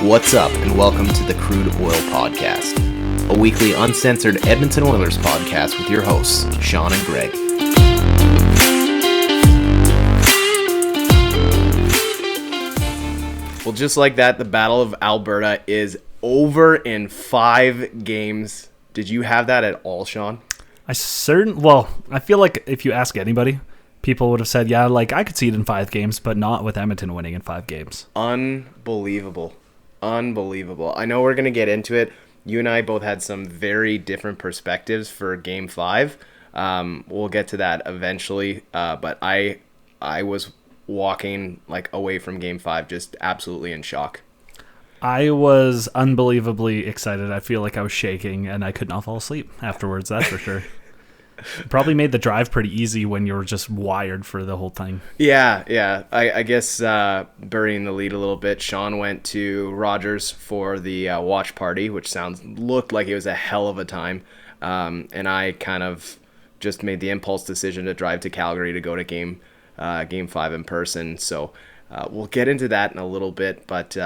What's up, and welcome to the Crude Oil Podcast, a weekly uncensored Edmonton Oilers podcast with your hosts, Sean and Greg. Well, just like that, the Battle of Alberta is over in 5 games. Did you have that at all, Sean? I feel like if you ask anybody, people would have said, yeah, like I could see it in 5 games, but not with Edmonton winning in 5 games. Unbelievable. I know we're going to get into it. You and I both had some very different perspectives for Game 5. We'll get to that eventually, but I was walking away from Game 5 just absolutely in shock. I was unbelievably excited. I feel like I was shaking, and I could not fall asleep afterwards, that's for sure. Probably made the drive pretty easy when you were just wired for the whole thing. Yeah. I guess burying the lead a little bit, Sean went to Rogers for the watch party, which looked like it was a hell of a time. And I kind of just made the impulse decision to drive to Calgary to go to Game 5 in person. So we'll get into that in a little bit, but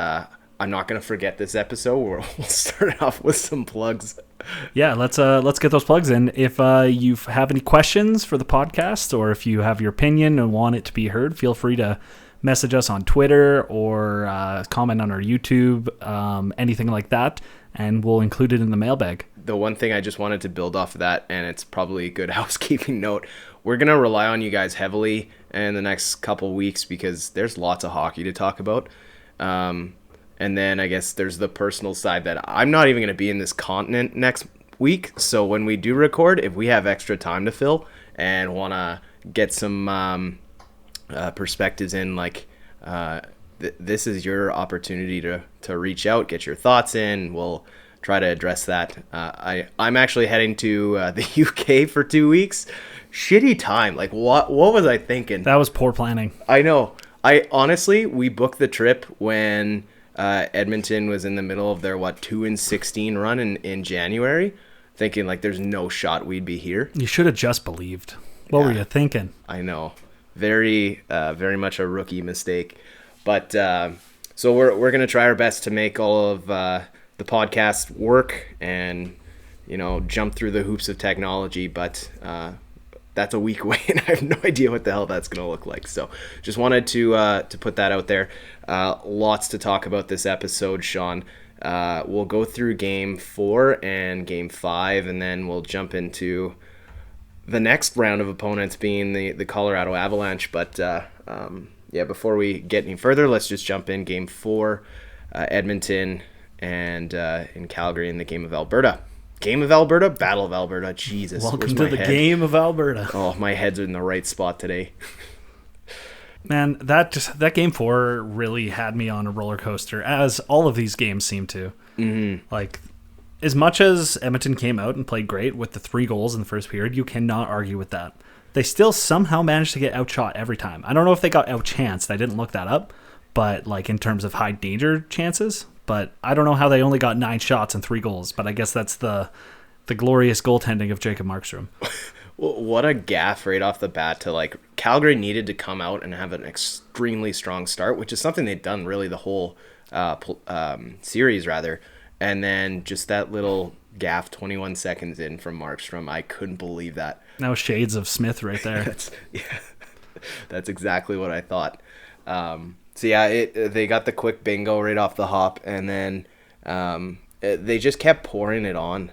I'm not going to forget this episode. We'll start off with some plugs. Yeah, let's get those plugs in. If you have any questions for the podcast, or if you have your opinion and want it to be heard, feel free to message us on Twitter or comment on our YouTube, anything like that, and we'll include it in the mailbag. The one thing I just wanted to build off of that, and it's probably a good housekeeping note, we're going to rely on you guys heavily in the next couple weeks because there's lots of hockey to talk about. And then I guess there's the personal side that I'm not even going to be in this continent next week. So when we do record, if we have extra time to fill and want to get some perspectives in, this is your opportunity to reach out, get your thoughts in. We'll try to address that. I'm actually heading to the UK for 2 weeks. Shitty time. What was I thinking? That was poor planning. I know. We booked the trip when Edmonton was in the middle of their 2-16 run in January, thinking there's no shot we'd be here. You should have just believed. What were you thinking? I know, very much a rookie mistake, but so we're gonna try our best to make all of the podcast work and jump through the hoops of technology, but that's a week away, and I have no idea what the hell that's going to look like. So just wanted to put that out there. Lots to talk about this episode, Sean. We'll go through Game 4 and Game 5, and then we'll jump into the next round of opponents being the Colorado Avalanche. But before we get any further, let's just jump in. Game 4, Edmonton, and in Calgary in the Game of Alberta. Game of Alberta, Battle of Alberta. Jesus. Welcome to the Game of Alberta. Oh, my head's in the right spot today. Man, that Game 4 really had me on a roller coaster, as all of these games seem to. Mm-hmm. As much as Edmonton came out and played great with the 3 goals in the first period, you cannot argue with that. They still somehow managed to get outshot every time. I don't know if they got outchanced. I didn't look that up, but in terms of high danger chances. But I don't know how they only got 9 shots and 3 goals. But I guess that's the glorious goaltending of Jacob Markstrom. What a gaffe right off the bat to Calgary needed to come out and have an extremely strong start, which is something they've done really the whole series rather. And then just that little gaffe 21 seconds in from Markstrom, I couldn't believe that. That was shades of Smith right there. That's exactly what I thought. They got the quick bingo right off the hop, and then they just kept pouring it on.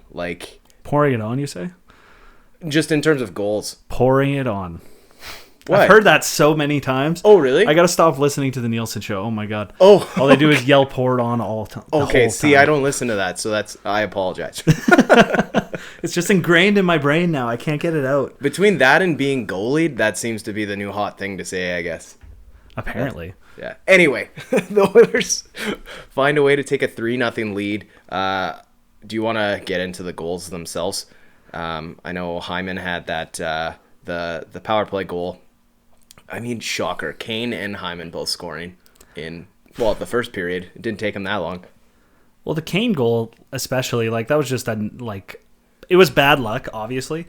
Pouring it on, you say? Just in terms of goals. Pouring it on. What? I've heard that so many times. Oh, really? I got to stop listening to the Nielsen show. Oh, my God. Oh. All they do is yell pour it on all the whole time. See, I don't listen to that, so I apologize. It's just ingrained in my brain now. I can't get it out. Between that and being goalied, that seems to be the new hot thing to say, I guess. Apparently. Yeah. Anyway, the Oilers find a way to take a 3-0 lead. Do you want to get into the goals themselves? I know Hyman had that the power play goal. I mean, shocker. Kane and Hyman both scoring in the first period. It didn't take them that long. Well, the Kane goal especially, that was just it was bad luck, obviously,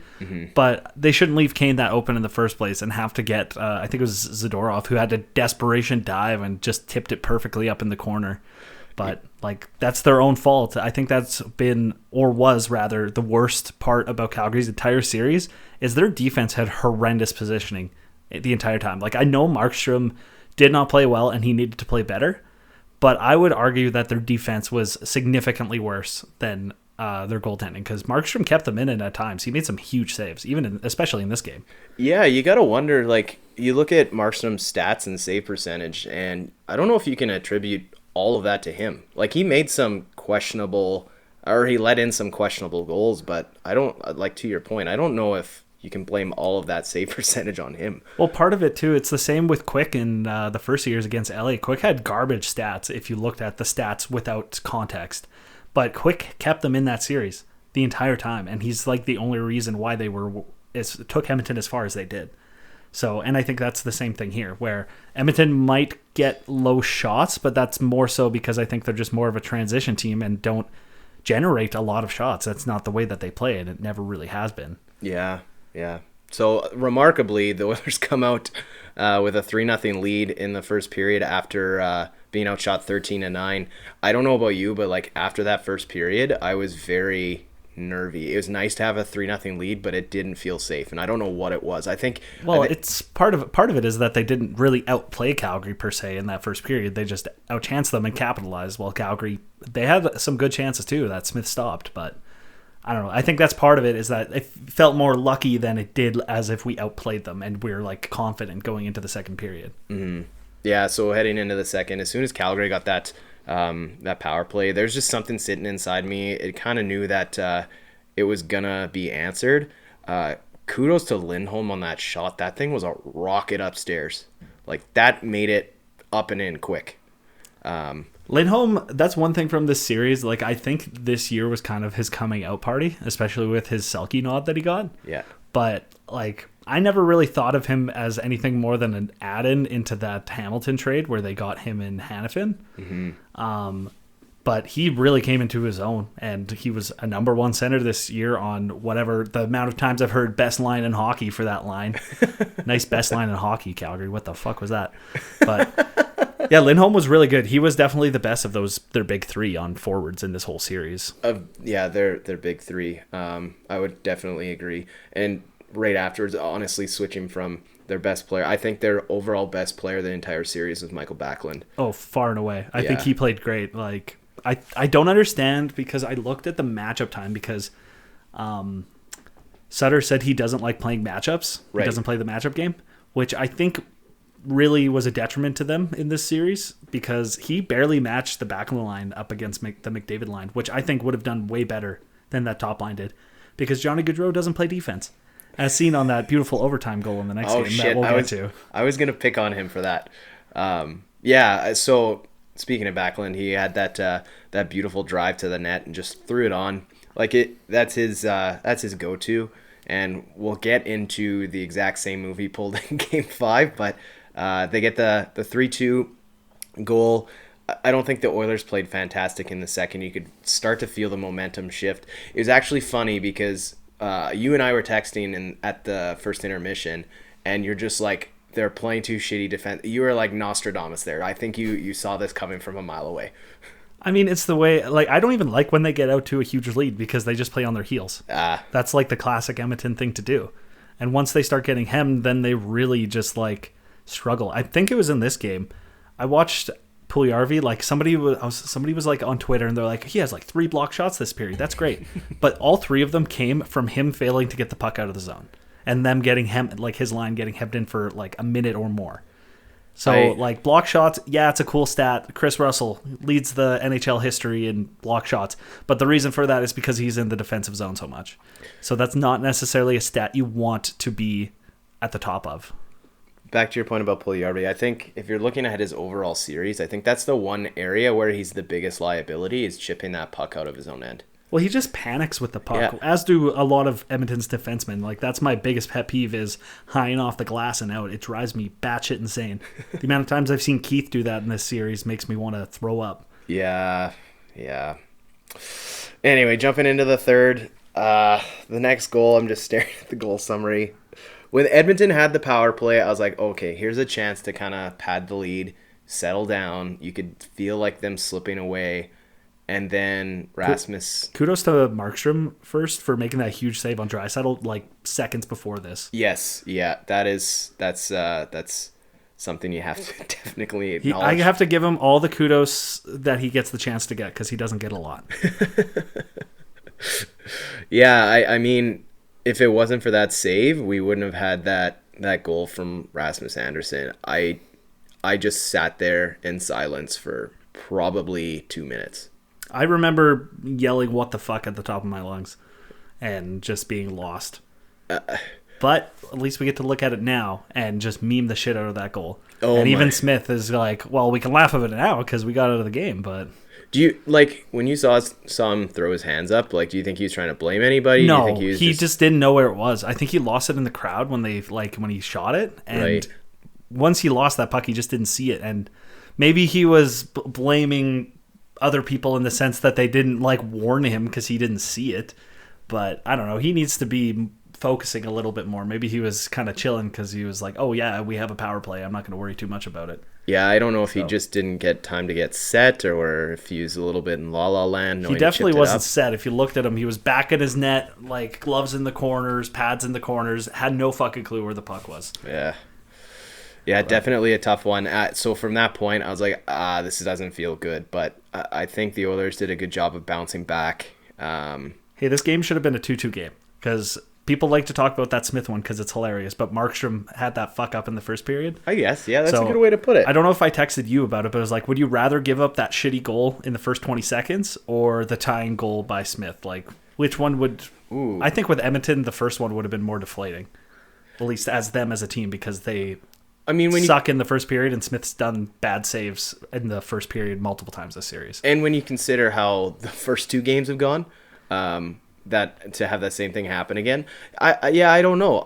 but they shouldn't leave Kane that open in the first place and have to get, I think it was Zadorov, who had a desperation dive and just tipped it perfectly up in the corner. But like that's their own fault. I think that's been, or was rather, the worst part about Calgary's entire series is their defense had horrendous positioning the entire time. Like I know Markstrom did not play well and he needed to play better, but I would argue that their defense was significantly worse than their goaltending, because Markstrom kept them in it at times. He made some huge saves, especially in this game. Yeah, you got to wonder, like, you look at Markstrom's stats and save percentage, and I don't know if you can attribute all of that to him. Like, he made some questionable, or he let in some questionable goals, but I don't, like, to your point, I don't know if you can blame all of that save percentage on him. Well, part of it, too, it's the same with Quick in the first years against LA. Quick had garbage stats if you looked at the stats without context. But Quick kept them in that series the entire time, and he's like the only reason why they took Edmonton as far as they did. So, and I think that's the same thing here, where Edmonton might get low shots, but that's more so because I think they're just more of a transition team and don't generate a lot of shots. That's not the way that they play, and it never really has been. Yeah. So, remarkably, the Oilers come out with a 3-0 lead in the first period after being outshot 13-9. I don't know about you, but like after that first period, I was very nervy. It was nice to have a 3-0 lead, but it didn't feel safe, and I don't know what it was. It's part of it is that they didn't really outplay Calgary per se in that first period. They just outchanced them and capitalized. While Calgary, they had some good chances too that Smith stopped, but I don't know. I think that's part of it, is that it felt more lucky than it did as if we outplayed them and we were like confident going into the second period. Mm-hmm. Yeah, so heading into the second, as soon as Calgary got that power play, there's just something sitting inside me. It kind of knew that it was going to be answered. Kudos to Lindholm on that shot. That thing was a rocket upstairs. Like, that made it up and in quick. Lindholm, that's one thing from this series. Like, I think this year was kind of his coming out party, especially with his Selke nod that he got. Yeah. But, like, I never really thought of him as anything more than an add-in into that Hamilton trade where they got him in Hanifin. Mm-hmm. But he really came into his own, and he was a number one center this year on whatever the amount of times I've heard best line in hockey for that line. Nice best line in hockey, Calgary. What the fuck was that? But yeah, Lindholm was really good. He was definitely the best of their big three on forwards in this whole series. Yeah, their big three. I would definitely agree. And right afterwards, honestly, switching from their best player, I think their overall best player the entire series was Michael Backlund. Oh, far and away. I think he played great. Like, I don't understand, because I looked at the matchup time, because Sutter said he doesn't like playing matchups. Right. He doesn't play the matchup game, which I think really was a detriment to them in this series, because he barely matched the back of the line up against the McDavid line, which I think would have done way better than that top line did, because Johnny Gaudreau doesn't play defense, as seen on that beautiful overtime goal in the next game that we'll get to. I was going to pick on him for that. So speaking of Backlund, he had that beautiful drive to the net and just threw it on. Like, that's his go-to, and we'll get into the exact same move he pulled in Game 5, but they get the 3-2 goal. I don't think the Oilers played fantastic in the second. You could start to feel the momentum shift. It was actually funny because you and I were texting at the first intermission, and you're just like, they're playing too shitty defense. You were like Nostradamus there. I think you saw this coming from a mile away. I mean, it's the way, like, I don't even like when they get out to a huge lead, because they just play on their heels. That's like the classic Edmonton thing to do. And once they start getting hemmed, then they really just like struggle. I think it was in this game. I watched Puljujarvi, like somebody was like on Twitter, and they're like, he has like 3 block shots this period. That's great. But all 3 of them came from him failing to get the puck out of the zone, and them getting hemmed, like his line getting hemmed in for like a minute or more. So like block shots, yeah, it's a cool stat. Chris Russell leads the NHL history in block shots, but the reason for that is because he's in the defensive zone so much. So that's not necessarily a stat you want to be at the top of. Back to your point about Puljujarvi, I think if you're looking at his overall series, I think that's the one area where he's the biggest liability, is chipping that puck out of his own end. Well, he just panics with the puck, as do a lot of Edmonton's defensemen. Like, that's my biggest pet peeve, is high and off the glass and out. It drives me batshit insane. The amount of times I've seen Keith do that in this series makes me want to throw up. Yeah. Anyway, jumping into the third, the next goal, I'm just staring at the goal summary. When Edmonton had the power play, I was like, okay, here's a chance to kind of pad the lead, settle down. You could feel like them slipping away. And then Rasmus. Kudos to Markstrom first for making that huge save on Draisaitl like seconds before this. Yes, yeah, that's something you have to definitely acknowledge. I have to give him all the kudos that he gets the chance to get because he doesn't get a lot. Yeah, I mean, if it wasn't for that save, we wouldn't have had that goal from Rasmus Andersson. I just sat there in silence for probably 2 minutes. I remember yelling "what the fuck" at the top of my lungs and just being lost. But at least we get to look at it now and just meme the shit out of that goal. And even Smith is like, well, we can laugh at it now because we got out of the game. But do you, like, when you saw him throw his hands up, like, do you think he was trying to blame anybody? No, do you think he just didn't know where it was. I think he lost it in the crowd when he shot it. And once he lost that puck, he just didn't see it. And maybe he was blaming other people in the sense that they didn't warn him because he didn't see it. But I don't know. He needs to be focusing a little bit more. Maybe he was kind of chilling because he was like, oh yeah, we have a power play. I'm not going to worry too much about it. Yeah, I don't know if he just didn't get time to get set or if he was a little bit in la-la land. He definitely wasn't set. If you looked at him, he was back at his net, gloves in the corners, pads in the corners, had no fucking clue where the puck was. Yeah. Yeah, definitely a tough one. So from that point, I was like, this doesn't feel good. But I think the Oilers did a good job of bouncing back. Hey, this game should have been a 2-2 game because people like to talk about that Smith one because it's hilarious. But Markstrom had that fuck up in the first period. I guess, yeah, that's a good way to put it. I don't know if I texted you about it, but it was like, would you rather give up that shitty goal in the first 20 seconds or the tying goal by Smith? Like, which one would... Ooh. I think with Edmonton, the first one would have been more deflating. At least as them as a team because they... when suck in the first period, and Smith's done bad saves in the first period multiple times this series. And when you consider how the first two games have gone, that to have that same thing happen again, I don't know.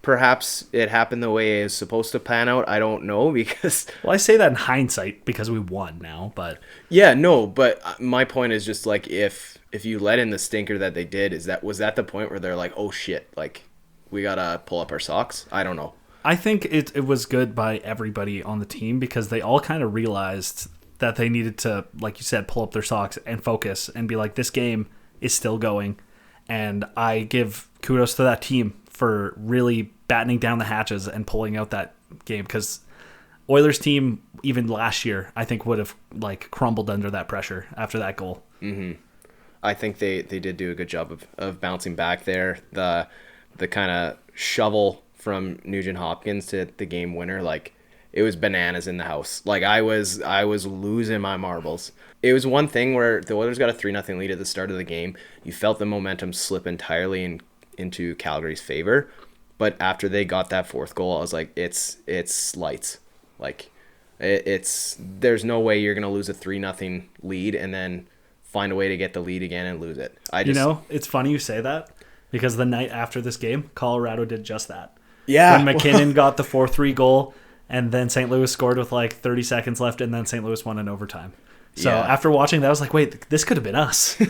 Perhaps it happened the way it's supposed to pan out. I don't know because. Well, I say that in hindsight because we won now, but. Yeah, no, but my point is just like if you let in the stinker that they did, was that the point where they're like, oh shit, like we gotta pull up our socks? I don't know. I think it was good by everybody on the team because they all kind of realized that they needed to, like you said, pull up their socks and focus and be like, this game is still going. And I give kudos to that team for really battening down the hatches and pulling out that game because Oilers team, even last year, I think would have crumbled under that pressure after that goal. Mm-hmm. I think they did do a good job of bouncing back there. The kind of shovel from Nugent Hopkins to the game winner, it was bananas in the house. I was losing my marbles. It was one thing where the Oilers got a 3-0 lead at the start of the game. You felt the momentum slip entirely into Calgary's favor, but after they got that fourth goal, I was like, it's lights. There's no way you're gonna lose a 3-0 lead and then find a way to get the lead again and lose it. It's funny you say that because the night after this game, Colorado did just that. Yeah. When McKinnon got the 4-3 goal, and then St. Louis scored with 30 seconds left, and then St. Louis won in overtime. So after watching that, I was like, wait, this could have been us.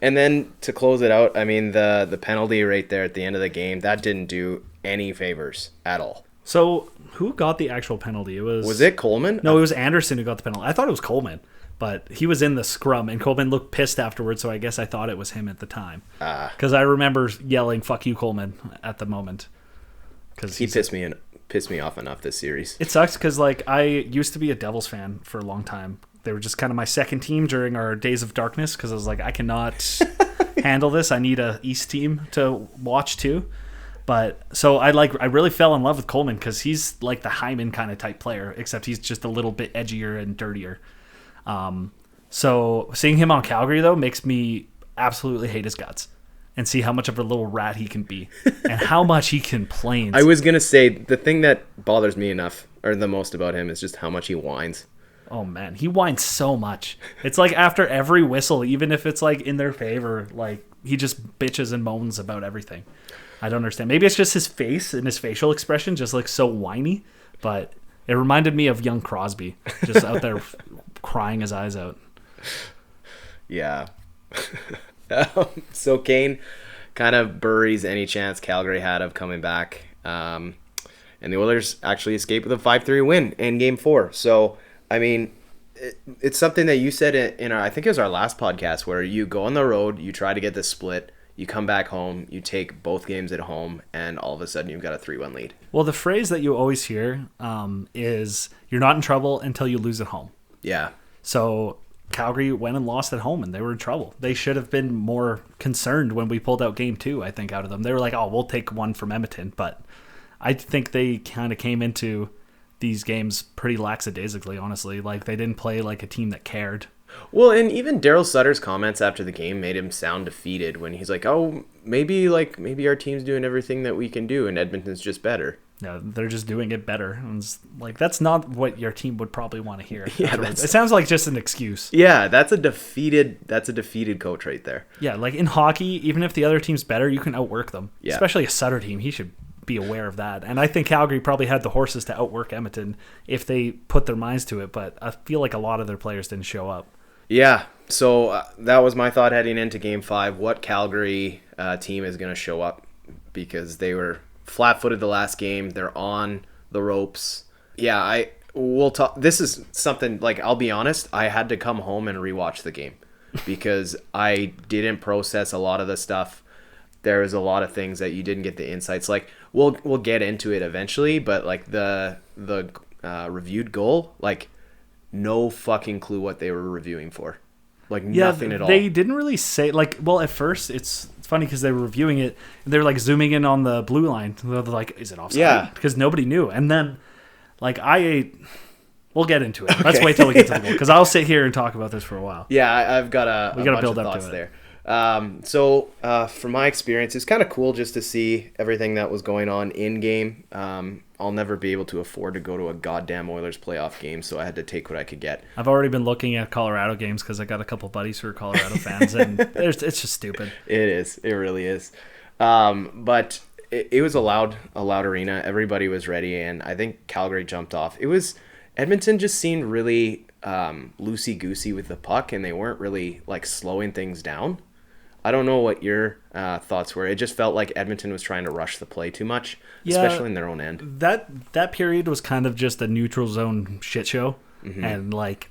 And then to close it out, the penalty right there at the end of the game, that didn't do any favors at all. So who got the actual penalty? Was it Coleman? No, it was Anderson who got the penalty. I thought it was Coleman. But he was in the scrum, and Coleman looked pissed afterwards, so I guess I thought it was him at the time. Because I remember yelling, fuck you, Coleman, at the moment. Cause he pissed me off enough this series. It sucks because I used to be a Devils fan for a long time. They were just kind of my second team during our days of darkness because I was like, I cannot handle this. I need a East team to watch too. But so I really fell in love with Coleman because he's like the Hyman kind of type player, except he's just a little bit edgier and dirtier. So seeing him on Calgary though makes me absolutely hate his guts and see how much of a little rat he can be and how much he complains. I was going to say the thing that bothers me the most about him is just how much he whines. Oh man, he whines so much. It's like after every whistle, even if it's in their favor, he just bitches and moans about everything. I don't understand. Maybe it's just his face and his facial expression just so whiny, but it reminded me of young Crosby just out there crying his eyes out. Yeah. So Kane kind of buries any chance Calgary had of coming back. And and the Oilers actually escaped with a 5-3 win in Game 4. So, I mean, it's something that you said in our, I think it was our last podcast, where you go on the road, you try to get the split, you come back home, you take both games at home, and all of a sudden you've got a 3-1 lead. Well, the phrase that you always hear is you're not in trouble until you lose at home. Yeah. So Calgary went and lost at home, and they were in trouble. They should have been more concerned when we pulled out Game 2, I think, out of them. They were like, oh, we'll take one from Edmonton. But I think they kind of came into these games pretty lackadaisically, honestly. Like, they didn't play like a team that cared. Well, and even Daryl Sutter's comments after the game made him sound defeated when he's like, oh, maybe our team's doing everything that we can do and Edmonton's just better. No, they're just doing it better. And it's like, that's not what your team would probably want to hear. Yeah, it sounds like just an excuse. Yeah, that's a defeated coach right there. Yeah, like in hockey, even if the other team's better, you can outwork them. Yeah. Especially a Sutter team. He should be aware of that. And I think Calgary probably had the horses to outwork Edmonton if they put their minds to it, but I feel like a lot of their players didn't show up. Yeah, so that was my thought heading into Game 5. What Calgary team is going to show up? Because they were flat-footed the last game. They're on the ropes. Yeah, we'll talk. This is something, like, I'll be honest, I had to come home and rewatch the game because I didn't process a lot of the stuff. There was a lot of things that you didn't get the insights. Like, we'll get into it eventually, but like the reviewed goal, like, no fucking clue what they were reviewing for. Like, nothing at all. They didn't really say, like, well, at first it's funny because they were reviewing it and they were like zooming in on the blue line. They're like, is it offside? Yeah. Because nobody knew. And then, like, we'll get into it. Okay. Let's wait till we get to the goal because I'll sit here and talk about this for a while. Yeah, I've got a bunch build of up thoughts to it. there. So from my experience, it's kind of cool just to see everything that was going on in game. I'll never be able to afford to go to a goddamn Oilers playoff game, so I had to take what I could get. I've already been looking at Colorado games because I got a couple buddies who are Colorado fans, and it's just stupid. It is. It really is. But it was a loud arena. Everybody was ready, and I think Calgary jumped off. Edmonton just seemed really loosey-goosey with the puck, and they weren't really like slowing things down. I don't know what your thoughts were. It just felt like Edmonton was trying to rush the play too much, especially in their own end. That period was kind of just a neutral zone shit show. Mm-hmm. And, like,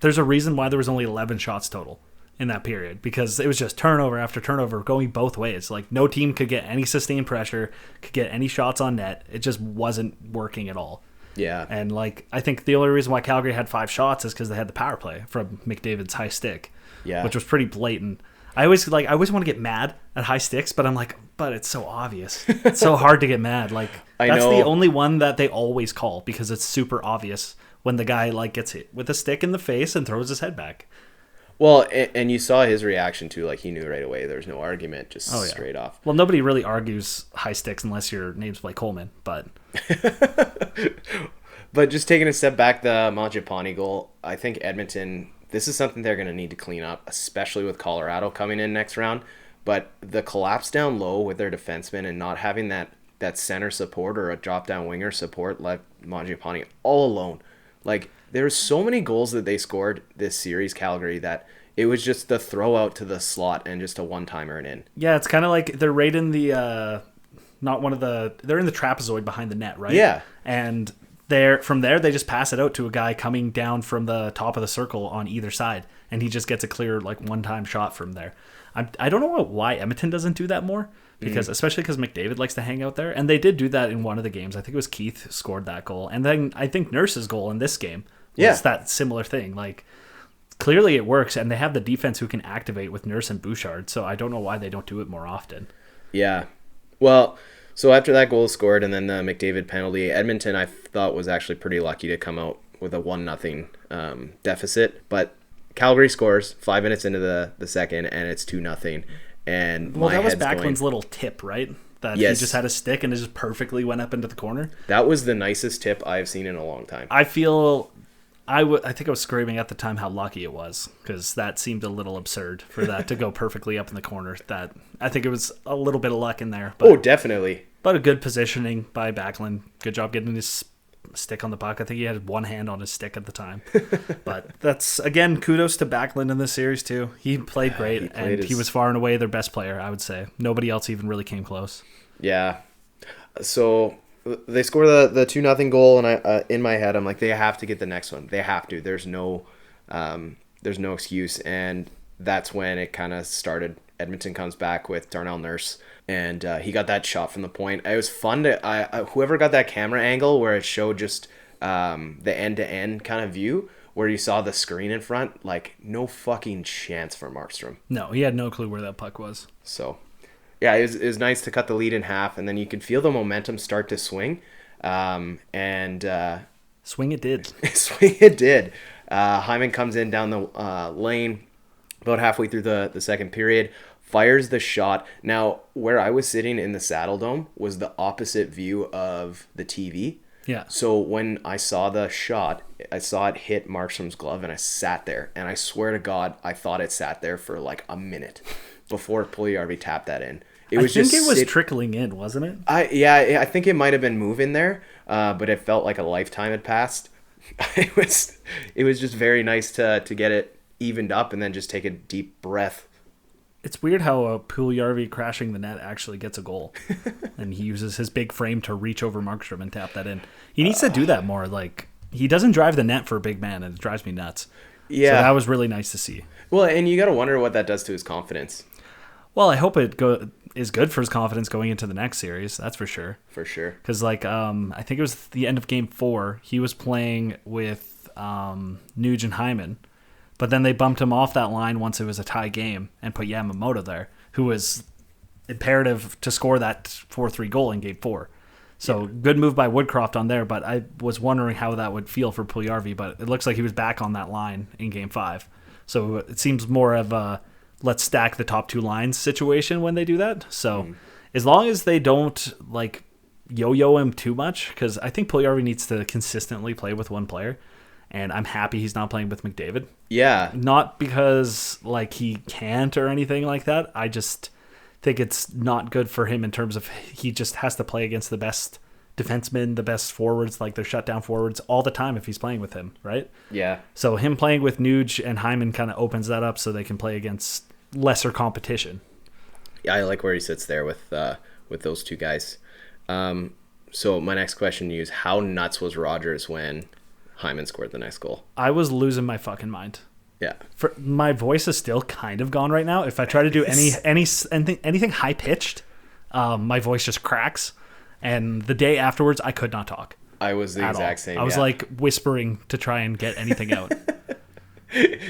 there's a reason why there was only 11 shots total in that period, because it was just turnover after turnover going both ways. Like, no team could get any sustained pressure, could get any shots on net. It just wasn't working at all. Yeah. And, like, I think the only reason why Calgary had 5 shots is because they had the power play from McDavid's high stick, which was pretty blatant. I always want to get mad at high sticks, but I'm like, but it's so obvious. It's so hard to get mad. Like, that's the only one that they always call because it's super obvious when the guy, like, gets hit with a stick in the face and throws his head back. Well, and you saw his reaction too. Like, he knew right away. There's no argument, just straight off. Well, nobody really argues high sticks unless your name's Blake Coleman, but. But just taking a step back, the Mangiapane goal, I think Edmonton, this is something they're going to need to clean up, especially with Colorado coming in next round. But the collapse down low with their defensemen and not having that center support or a drop-down winger support left Mangiapane all alone. Like, there's so many goals that they scored this series, Calgary, that it was just the throw out to the slot and just a one-timer and in. Yeah, it's kind of like they're right in the, they're in the trapezoid behind the net, right? Yeah. And from there, they just pass it out to a guy coming down from the top of the circle on either side, and he just gets a clear, like, one-time shot from there. I don't know why Edmonton doesn't do that more, because especially because McDavid likes to hang out there, and they did do that in one of the games. I think it was Keith scored that goal, and then I think Nurse's goal in this game was that similar thing. Like, clearly it works, and they have the defense who can activate with Nurse and Bouchard, so I don't know why they don't do it more often. Yeah. Well, so after that goal scored and then the McDavid penalty, Edmonton I thought was actually pretty lucky to come out with a 1-0 deficit. But Calgary scores 5 minutes into the second, and it's 2-0. And that was Backlund's little tip, right? That he just had a stick and it just perfectly went up into the corner. That was the nicest tip I've seen in a long time. I think I was screaming at the time how lucky it was, because that seemed a little absurd for that to go perfectly up in the corner. That I think it was a little bit of luck in there. But, definitely. But a good positioning by Backlund. Good job getting his stick on the puck. I think he had one hand on his stick at the time. But that's, again, kudos to Backlund in this series too. He played great, he was far and away their best player, I would say. Nobody else even really came close. Yeah. So they score the 2-0 goal, and I in my head I'm like, they have to get the next one. They have to. There's no excuse, and that's when it kind of started. Edmonton comes back with Darnell Nurse, and he got that shot from the point. It was fun to whoever got that camera angle where it showed just the end-to-end kind of view where you saw the screen in front. Like, no fucking chance for Markstrom. No, he had no clue where that puck was. So, yeah, it was nice to cut the lead in half, and then you could feel the momentum start to swing. Swing it did. Swing it did. Hyman comes in down the lane about halfway through the second period, fires the shot. Now, where I was sitting in the Saddle Dome was the opposite view of the TV. Yeah. So when I saw the shot, I saw it hit Markstrom's glove, and I sat there. And I swear to God, I thought it sat there for like a minute before Puljujarvi tapped that in. I think it was trickling in, wasn't it? I think it might have been moving there, but it felt like a lifetime had passed. It was just very nice to get it evened up and then just take a deep breath. It's weird how Puljujarvi crashing the net actually gets a goal, and he uses his big frame to reach over Markstrom and tap that in. He needs to do that more. Like, he doesn't drive the net for a big man, and it drives me nuts. Yeah, so that was really nice to see. Well, and you got to wonder what that does to his confidence. Well, I hope it is good for his confidence going into the next series. That's for sure. For sure. Because I think it was the end of Game 4. He was playing with Nuge and Hyman. But then they bumped him off that line once it was a tie game and put Yamamoto there, who was imperative to score that 4-3 goal in Game 4. So good move by Woodcroft on there, but I was wondering how that would feel for Puljujarvi, but it looks like he was back on that line in Game 5. So it seems more of a let's stack the top two lines situation when they do that. So as long as they don't like yo-yo him too much, because I think Puljujarvi needs to consistently play with one player. And I'm happy he's not playing with McDavid. Yeah. Not because like he can't or anything like that. I just think it's not good for him in terms of he just has to play against the best defensemen, the best forwards, like their shutdown forwards all the time if he's playing with him, right? Yeah. So him playing with Nuge and Hyman kind of opens that up so they can play against lesser competition. Yeah, I like where he sits there with those two guys. So my next question to you is, how nuts was Rogers when Hyman scored the next goal? I was losing my fucking mind. Yeah. My voice is still kind of gone right now. If I try to do anything high pitched, my voice just cracks. And the day afterwards, I could not talk. I was the exact same. I was like whispering to try and get anything out.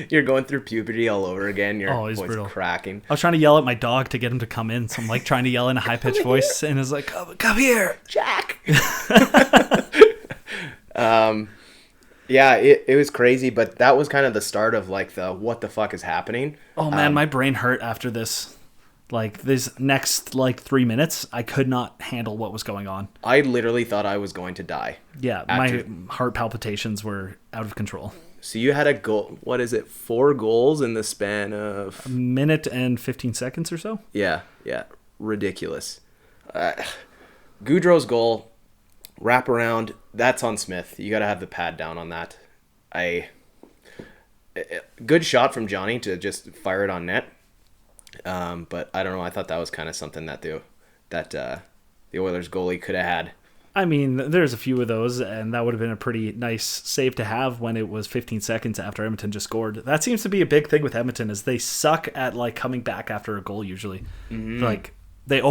You're going through puberty all over again. Your voice brutal. Cracking. I was trying to yell at my dog to get him to come in. So I'm like trying to yell in a high pitched voice, and it's like, come here, Jack. Yeah, it was crazy, but that was kind of the start of like the what the fuck is happening. Oh man, my brain hurt after this. Like this next 3 minutes, I could not handle what was going on. I literally thought I was going to die. Yeah, my heart palpitations were out of control. So you had a goal. What is it? 4 goals in the span of a minute and 15 seconds or so? Yeah, ridiculous. Goudreau's goal. Wrap around, that's on Smith. You got to have the pad down on that. Good shot from Johnny to just fire it on net. But I don't know. I thought that was kind of something that the Oilers goalie could have had. I mean, there's a few of those, and that would have been a pretty nice save to have when it was 15 seconds after Edmonton just scored. That seems to be a big thing with Edmonton, is they suck at coming back after a goal usually. Mm-hmm. They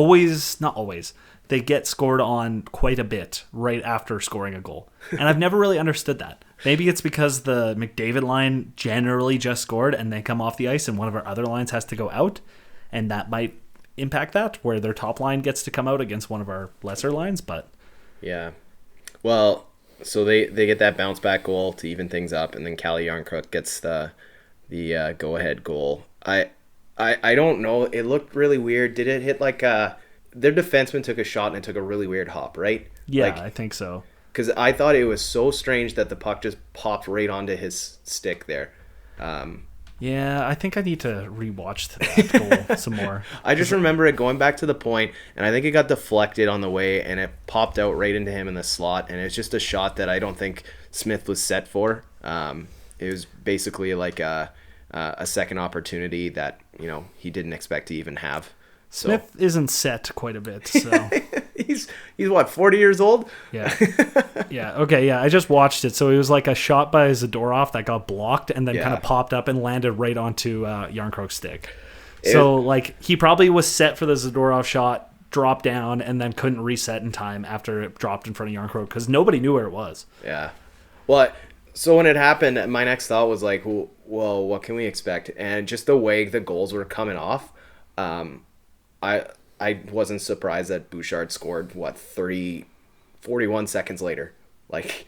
not always. They get scored on quite a bit right after scoring a goal. And I've never really understood that. Maybe it's because the McDavid line generally just scored and they come off the ice and one of our other lines has to go out. And that might impact that, where their top line gets to come out against one of our lesser lines. But yeah. Well, so they get that bounce back goal to even things up, and then Calle Yarncrook gets the go-ahead goal. I don't know. It looked really weird. Did it hit their defenseman took a shot and it took a really weird hop, right? Yeah, I think so. Because I thought it was so strange that the puck just popped right onto his stick there. Yeah, I think I need to rewatch that goal some more. I just remember it going back to the point, and I think it got deflected on the way, and it popped out right into him in the slot, and it's just a shot that I don't think Smith was set for. It was basically like a second opportunity that he didn't expect to even have. Smith isn't set quite a bit, so He's what, 40 years old? Yeah. Yeah. Okay. Yeah. I just watched it. So it was like a shot by Zadorov that got blocked and then kind of popped up and landed right onto Yarncroke's stick. So like he probably was set for the Zadorov shot, dropped down, and then couldn't reset in time after it dropped in front of Yarncroke because nobody knew where it was. Yeah. Well, so when it happened, my next thought was like, well, what can we expect? And just the way the goals were coming off, I wasn't surprised that Bouchard scored, 41 seconds later. Like,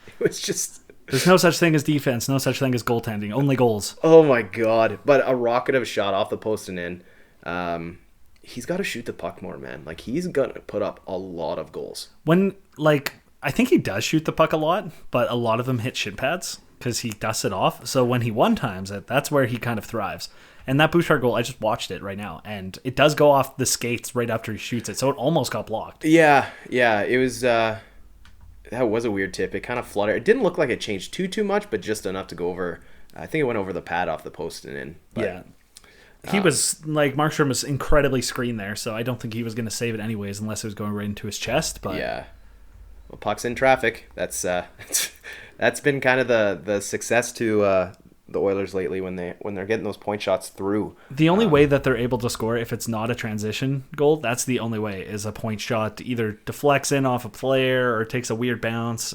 it was just... There's no such thing as defense, no such thing as goaltending, only goals. Oh, my God. But a rocket of a shot off the post and in. He's got to shoot the puck more, man. Like, he's going to put up a lot of goals. I think he does shoot the puck a lot, but a lot of them hit shin pads because he dusts it off. So when he one-times it, that's where he kind of thrives. And that Bouchard goal, I just watched it right now, and it does go off the skates right after he shoots it, so it almost got blocked. Yeah, it was... that was a weird tip. It kind of fluttered. It didn't look like it changed too much, but just enough to go over. I think it went over the pad off the post and in. But, yeah. He was, like, Markstrom was incredibly screened there, so I don't think he was going to save it anyways unless it was going right into his chest. But yeah. Well, puck's in traffic. That's been kind of the success to the Oilers lately when they're getting those point shots through. The only way that they're able to score if it's not a transition goal, that's the only way, is a point shot either deflects in off a player or takes a weird bounce.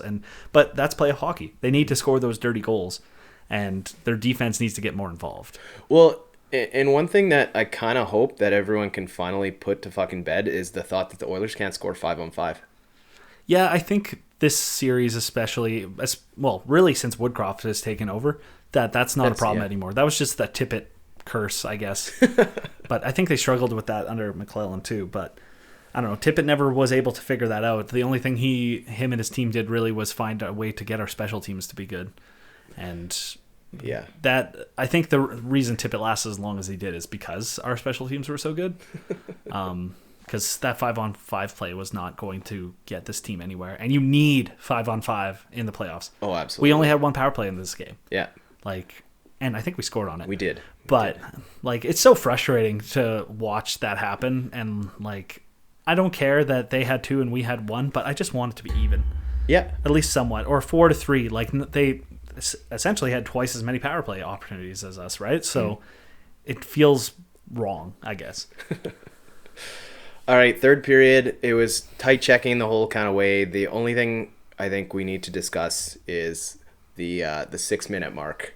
But that's play of hockey. They need to score those dirty goals, and their defense needs to get more involved. Well, and one thing that I kind of hope that everyone can finally put to fucking bed is the thought that the Oilers can't score 5-on-5. Yeah, I think this series especially, really since Woodcroft has taken over, that's not a problem anymore. That was just the Tippett curse, I guess. But I think they struggled with that under McClellan too. But I don't know. Tippett never was able to figure that out. The only thing him and his team did really was find a way to get our special teams to be good. And yeah, that I think the reason Tippett lasted as long as he did is because our special teams were so good. Because that 5-on-5 play was not going to get this team anywhere. And you need 5-on-5 in the playoffs. Oh, absolutely. We only had one power play in this game. Yeah. And I think we scored on it. We did. But, it's so frustrating to watch that happen. And, I don't care that they had 2 and we had 1, but I just want it to be even. Yeah. At least somewhat. Or 4-3. They essentially had twice as many power play opportunities as us, right? So it feels wrong, I guess. All right, third period, it was tight checking the whole kind of way. The only thing I think we need to discuss is the 6-minute mark.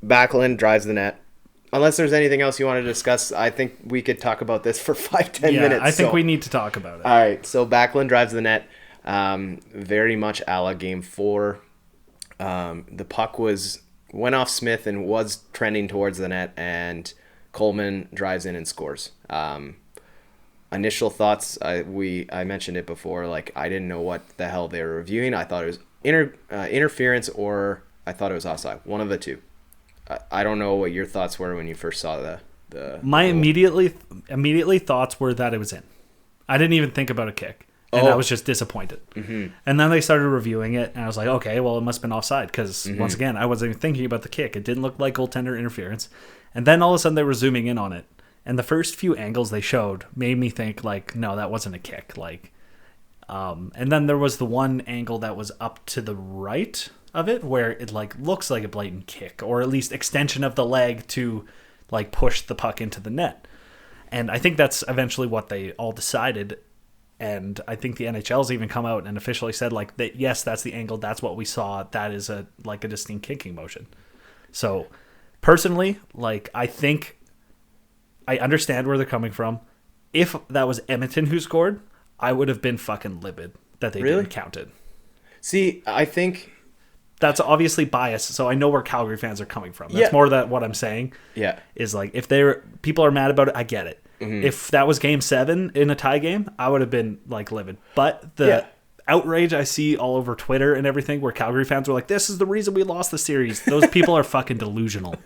Backlund drives the net. Unless there's anything else you want to discuss, I think we could talk about this for 5-10 minutes. I think we need to talk about it. All right, so Backlund drives the net. Very much a la Game 4. The puck went off Smith and was trending towards the net, and Coleman drives in and scores. Initial thoughts, I mentioned it before, I didn't know what the hell they were reviewing. I thought it was interference, or I thought it was offside. One of the two. I don't know what your thoughts were when you first saw the My immediately thoughts were that it was in. I didn't even think about a kick, and I was just disappointed. Mm-hmm. And then they started reviewing it, and I was like, okay, well, it must have been offside, because once again, I wasn't even thinking about the kick. It didn't look like goaltender interference. And then all of a sudden they were zooming in on it. And the first few angles they showed made me think, no, that wasn't a kick. And then there was the one angle that was up to the right of it where it looks like a blatant kick, or at least extension of the leg to push the puck into the net. And I think that's eventually what they all decided. And I think the NHL's even come out and officially said that, yes, that's the angle. That's what we saw. That is a distinct kicking motion. So personally, I think I understand where they're coming from. If that was Edmonton who scored, I would have been fucking livid that they didn't count it. See, I think that's obviously biased, so I know where Calgary fans are coming from. That's more that what I'm saying. Yeah. Is if people are mad about it, I get it. Mm-hmm. If that was Game 7 in a tie game, I would have been livid. But the outrage I see all over Twitter and everything where Calgary fans were this is the reason we lost the series. Those people are fucking delusional.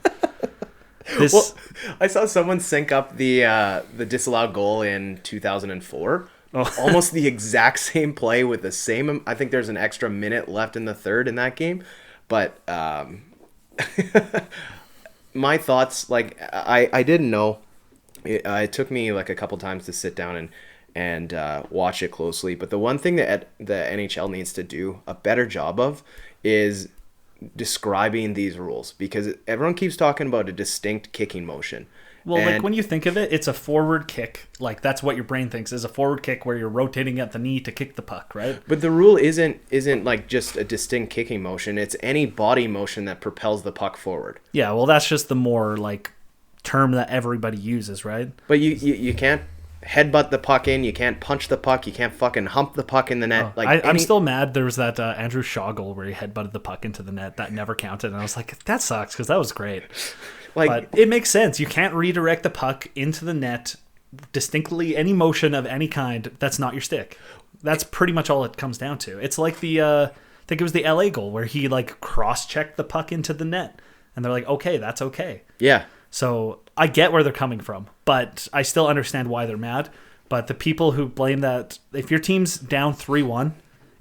Well, I saw someone sync up the disallowed goal in 2004. Almost the exact same play with the same. I think there's an extra minute left in the third in that game. But my thoughts, I didn't know. It took me a couple times to sit down and watch it closely. But the one thing that the NHL needs to do a better job of is describing these rules, because everyone keeps talking about a distinct kicking motion. Well, And like when you think of it, it's a forward kick. Like that's what your brain thinks is a forward kick where you're rotating at the knee to kick the puck, right? But the rule isn't like just a distinct kicking motion. It's any body motion that propels the puck forward. Yeah, well, that's just the more like term that everybody uses, right? But you can't headbutt the puck in. You can't punch the puck. You can't fucking hump the puck in the net. I'm still mad. There was that Andrew Shaw goal where he headbutted the puck into the net. That never counted. And I was like, that sucks because that was great. But it makes sense. You can't redirect the puck into the net distinctly, any motion of any kind that's not your stick. That's pretty much all it comes down to. It's like the, I think it was the LA goal where he like cross-checked the puck into the net. And they're like, okay, that's okay. Yeah. So I get where they're coming from, but I still understand why they're mad. But the people who blame that, if your team's down 3-1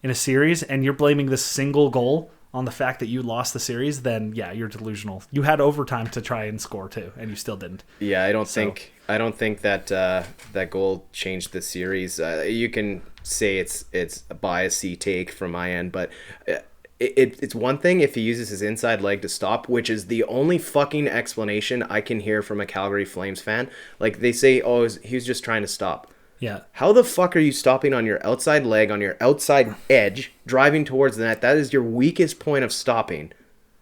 in a series and you're blaming this single goal on the fact that you lost the series, then yeah, you're delusional. You had overtime to try and score too, and you still didn't. Yeah, I don't think that that goal changed the series. You can say it's a biasy take from my end, but it's one thing if he uses his inside leg to stop, which is the only fucking explanation I can hear from a Calgary Flames fan. Like they say, oh, he was just trying to stop. Yeah. How the fuck are you stopping on your outside leg, on your outside edge, driving towards the net? That is your weakest point of stopping.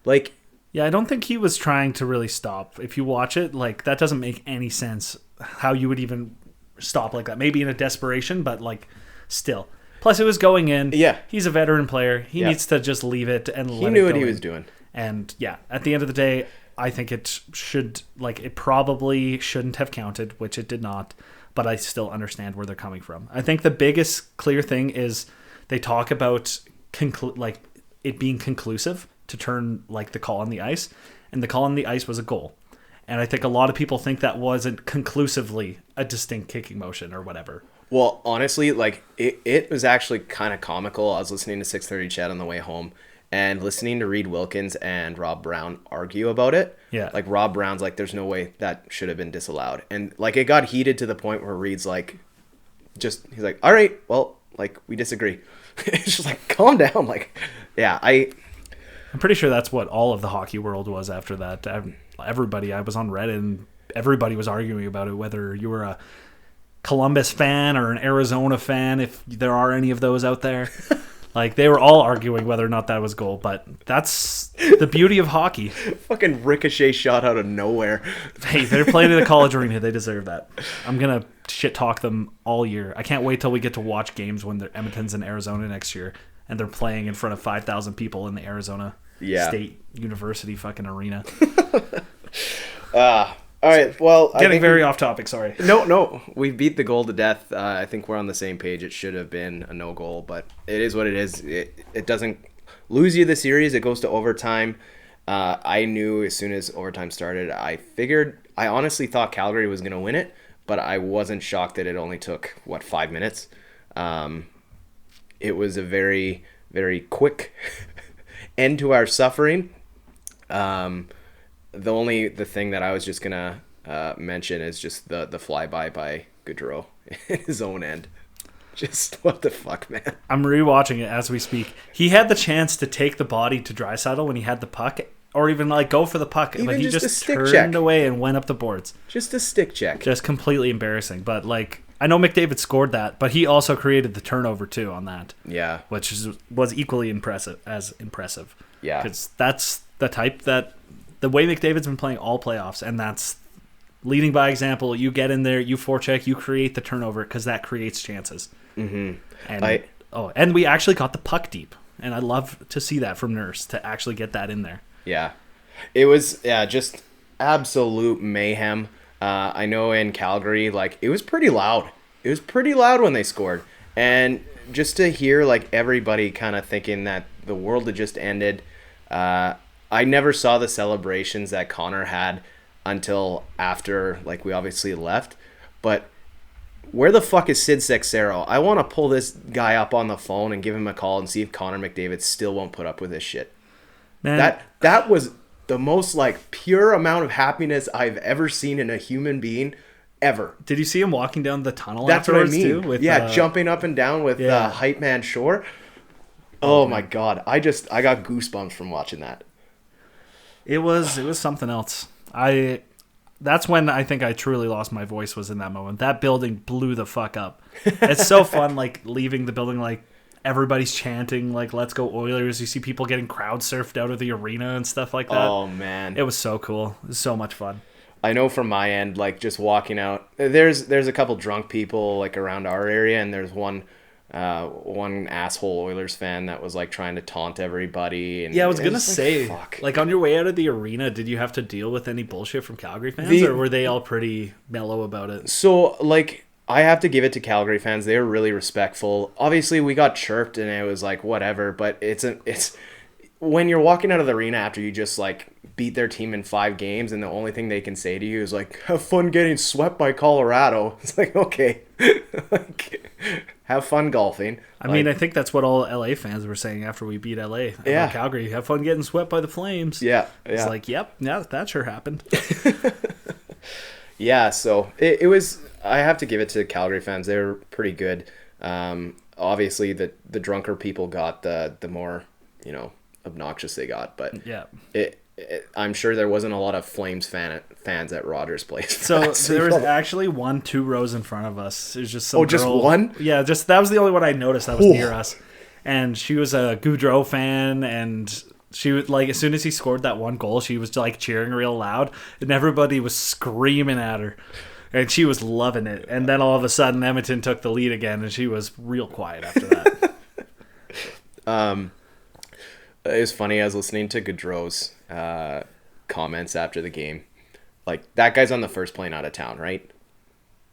Like, yeah, I don't think he was trying to really stop. If you watch it, like that doesn't make any sense how you would even stop like that. Maybe in a desperation, but like still. Plus it was going in. Yeah. He's a veteran player. He needs to just leave it and let it go. He knew what he was doing. And yeah, at the end of the day, I think it probably shouldn't have counted, which it did not. But I still understand where they're coming from. I think the biggest clear thing is they talk about it being conclusive to turn like the call on the ice, and the call on the ice was a goal. And I think a lot of people think that wasn't conclusively a distinct kicking motion or whatever. Well, honestly, like it was actually kind of comical. I was listening to 630 Chat on the way home and listening to Reed Wilkins and Rob Brown argue about it. Yeah. Like Rob Brown's like, there's no way that should have been disallowed. And like it got heated to the point where Reed's like, he's like, all right, well, like we disagree. It's just like, calm down. Like, yeah, I'm pretty sure that's what all of the hockey world was after that. Everybody, I was on Reddit and everybody was arguing about it, whether you were a Columbus fan or an Arizona fan, if there are any of those out there. Like, they were all arguing whether or not that was goal, but that's the beauty of hockey. Fucking ricochet shot out of nowhere. Hey, they're playing in a college arena. They deserve that. I'm going to shit talk them all year. I can't wait till we get to watch games when Edmonton's in Arizona next year, and they're playing in front of 5,000 people in the Arizona State University fucking arena. All right, well... Getting very off topic, sorry. No, we beat the goal to death. I think we're on the same page. It should have been a no goal, but it is what it is. It doesn't lose you the series. It goes to overtime. I knew as soon as overtime started, I honestly thought Calgary was going to win it, but I wasn't shocked that it only took, 5 minutes? It was a very, very quick end to our suffering. The thing that I was just gonna mention is just the flyby by Gaudreau in his own end. Just what the fuck, man. I'm rewatching it as we speak. He had the chance to take the body to Draisaitl when he had the puck, or even like go for the puck, but he just turned away and went up the boards. Just a stick check. Just completely embarrassing. But like, I know McDavid scored that, but he also created the turnover too on that. Yeah, which was equally impressive. Yeah, because that's the type that. The way McDavid's been playing all playoffs, and that's leading by example. You get in there, you forecheck, you create the turnover because that creates chances. Mm-hmm. And we actually got the puck deep, and I love to see that from Nurse to actually get that in there. Yeah, it was just absolute mayhem. I know in Calgary, like it was pretty loud. It was pretty loud when they scored, and just to hear like everybody kind of thinking that the world had just ended. I never saw the celebrations that Connor had until after, like, we obviously left. But where the fuck is Sid Sexero? I want to pull this guy up on the phone and give him a call and see if Connor McDavid still won't put up with this shit. Man. That was the most, like, pure amount of happiness I've ever seen in a human being ever. Did you see him walking down the tunnel That's what I afterwards mean. too? With, jumping up and down with Hype Man Shore. Oh my God. I got goosebumps from watching that. It was something else. That's when I think I truly lost my voice, was in that moment. That building blew the fuck up. It's so fun, like, leaving the building, like, everybody's chanting, like, let's go Oilers. You see people getting crowd surfed out of the arena and stuff like that. Oh, man. It was so cool. It was so much fun. I know from my end, like, just walking out, there's a couple drunk people, like, around our area, and there's one asshole Oilers fan that was like trying to taunt everybody. And yeah, I was gonna say, fuck. Like, on your way out of the arena, did you have to deal with any bullshit from Calgary fans, or were they all pretty mellow about it? So, like, I have to give it to Calgary fans. They were really respectful. Obviously, we got chirped, and it was like whatever. But it's when you're walking out of the arena after you just like beat their team in 5 games, and the only thing they can say to you is like, "Have fun getting swept by Colorado." It's like, okay, like, have fun golfing. I mean, I think that's what all LA fans were saying after we beat LA. About Calgary, have fun getting swept by the Flames. Yeah. It's like, yep, yeah, that sure happened. Yeah, so it was. I have to give it to Calgary fans. They were pretty good. Obviously, the drunker people got the more, obnoxious they got. But yeah, I'm sure there wasn't a lot of Flames fans at Rogers Place. So there was actually 2 rows in front of us. It was just some girl. Just one? Yeah, that was the only one I noticed that was near us. And she was a Goudreau fan, and she was like, as soon as he scored that one goal, she was like cheering real loud, and everybody was screaming at her. And she was loving it. And then all of a sudden, Edmonton took the lead again, and she was real quiet after that. It was funny. I was listening to Gaudreau's comments after the game. Like, that guy's on the first plane out of town, right?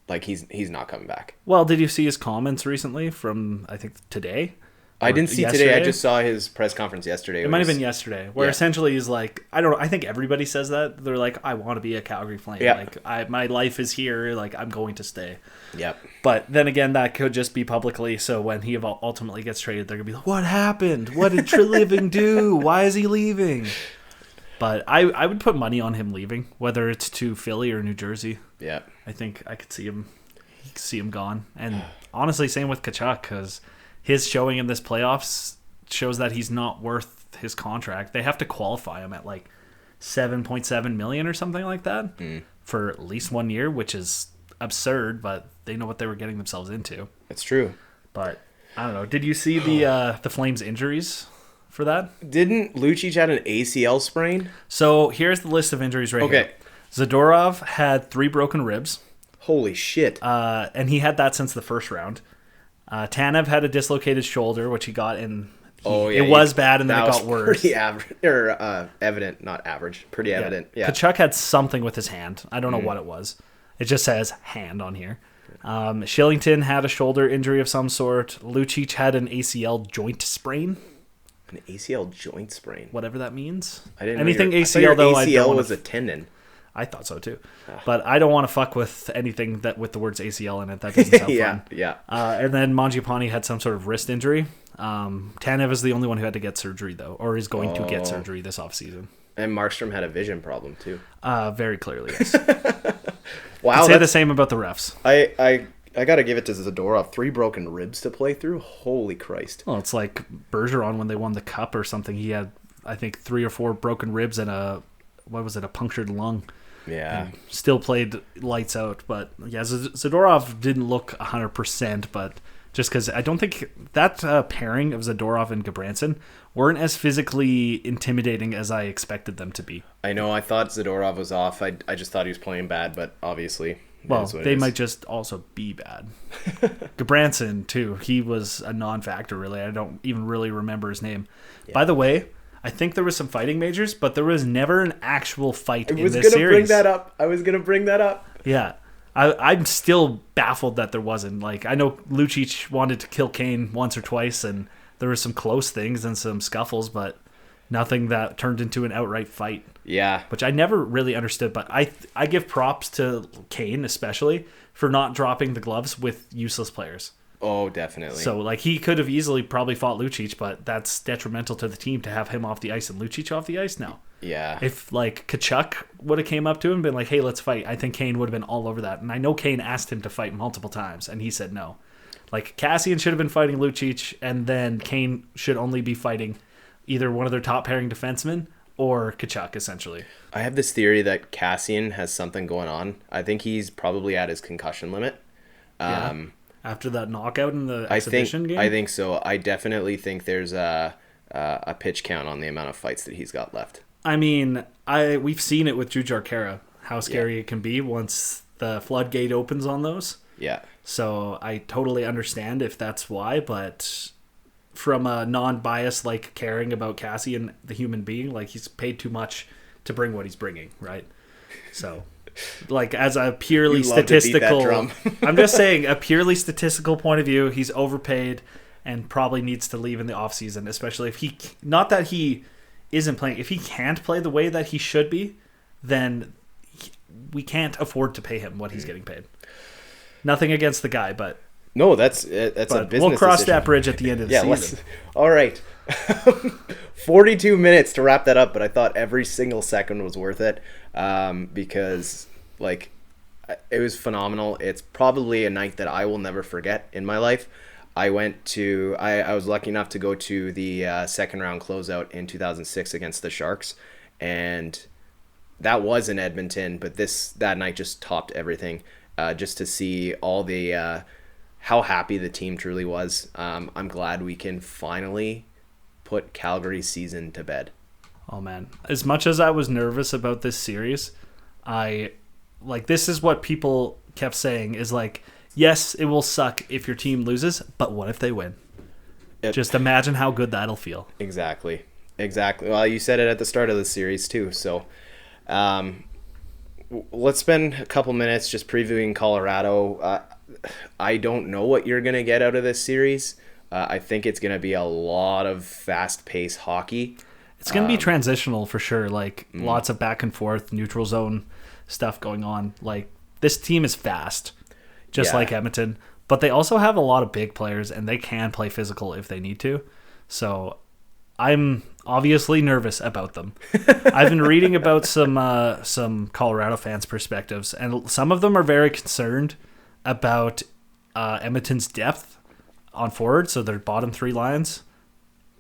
Like, he's not coming back. Well, did you see his comments recently from, I think, today? I didn't see today. I just saw his press conference yesterday. It might have been yesterday, where essentially he's like, I think everybody says that. They're like, I want to be a Calgary Flame. Yeah. Like, my life is here. Like, I'm going to stay. Yep. But then again, that could just be publicly. So when he ultimately gets traded, they're going to be like, what happened? What did Treliving do? Why is he leaving? But I would put money on him leaving, whether it's to Philly or New Jersey. Yeah. I think I could see him gone. And honestly, same with Tkachuk, because his showing in this playoffs shows that he's not worth his contract. They have to qualify him at like $7.7 million or something like that for at least 1 year, which is absurd, but they know what they were getting themselves into. It's true. But I don't know. Did you see the Flames injuries for that? Didn't Lucic had an ACL sprain? So here's the list of injuries right here. Zadorov had 3 broken ribs. Holy shit. And he had that since the first round. Tanev had a dislocated shoulder, which he got in. It was bad, and then it got worse. Pretty average, or evident, not average. Pretty evident. Yeah. Tkachuk had something with his hand. I don't know what it was. It just says hand on here. Shillington had a shoulder injury of some sort. Lucic had an ACL joint sprain. An ACL joint sprain. Whatever that means. I didn't anything know ACL though. ACL was a tendon. I thought so too, but I don't want to fuck with anything that with the words ACL in it. That doesn't sound fun. Yeah. And then Mangiapane had some sort of wrist injury. Tanev is the only one who had to get surgery though, or is going to get surgery this offseason. And Markstrom had a vision problem too. Very clearly, yes. Wow. I'd say the same about the refs. I got to give it to Zadorov. 3 broken ribs to play through. Holy Christ. Well, it's like Bergeron when they won the cup or something. He had, I think, 3 or 4 broken ribs and a punctured lung. Yeah. And still played lights out. But yeah, Zadorov didn't look 100%, but just because I don't think that pairing of Zadorov and Gabranson weren't as physically intimidating as I expected them to be. I know. I thought Zadorov was off. I just thought he was playing bad, but obviously... Well, they might just also be bad. Gabranson, too. He was a non-factor, really. I don't even really remember his name. Yeah. By the way, I think there was some fighting majors, but there was never an actual fight in this series. I was going to bring that up. Yeah. I'm still baffled that there wasn't. Like, I know Lucic wanted to kill Kane once or twice, and there were some close things and some scuffles, but nothing that turned into an outright fight. Yeah. Which I never really understood, but I give props to Kane especially for not dropping the gloves with useless players. Oh, definitely. So, like, he could have easily probably fought Lucic, but that's detrimental to the team to have him off the ice and Lucic off the ice now. Yeah. If, like, Tkachuk would have came up to him and been like, hey, let's fight, I think Kane would have been all over that. And I know Kane asked him to fight multiple times, and he said no. Like, Cassian should have been fighting Lucic, and then Kane should only be fighting either one of their top pairing defensemen or Tkachuk, essentially. I have this theory that Cassian has something going on. I think he's probably at his concussion limit. After that knockout in the exhibition game? I think so. I definitely think there's a pitch count on the amount of fights that he's got left. I mean, we've seen it with Drew Jarkera, how scary it can be once the floodgate opens on those. Yeah. So I totally understand if that's why, but from a non-bias, like caring about Cassian, the human being, like he's paid too much to bring what he's bringing, right? So, like as a purely statistical, I'm just saying a purely statistical point of view, he's overpaid and probably needs to leave in the offseason, especially if not that he isn't playing, if he can't play the way that he should be, then we can't afford to pay him what he's getting paid. Nothing against the guy, but no, that's a business. We'll cross decision. That bridge at the end of the season. All right. 42 minutes to wrap that up, but I thought every single second was worth it because, like, it was phenomenal. It's probably a night that I will never forget in my life. I was lucky enough to go to the second round closeout in 2006 against the Sharks, and that was in Edmonton, but that night just topped everything. Just to see all the how happy the team truly was. I'm glad we can finally put Calgary's season to bed. Oh man, as much as I was nervous about this series, this is what people kept saying is like, yes, it will suck if your team loses, but what if they win? Just imagine how good that'll feel. Exactly. Well, you said it at the start of the series too, so let's spend a couple minutes just previewing Colorado. I don't know what you're going to get out of this series. I think it's going to be a lot of fast-paced hockey. It's going to be transitional for sure. Lots of back and forth, neutral zone stuff going on. Like, this team is fast, just like Edmonton. But they also have a lot of big players, and they can play physical if they need to. So I'm obviously nervous about them. I've been reading about some Colorado fans' perspectives, and some of them are very concerned about Edmonton's depth on forward, so their bottom three lines,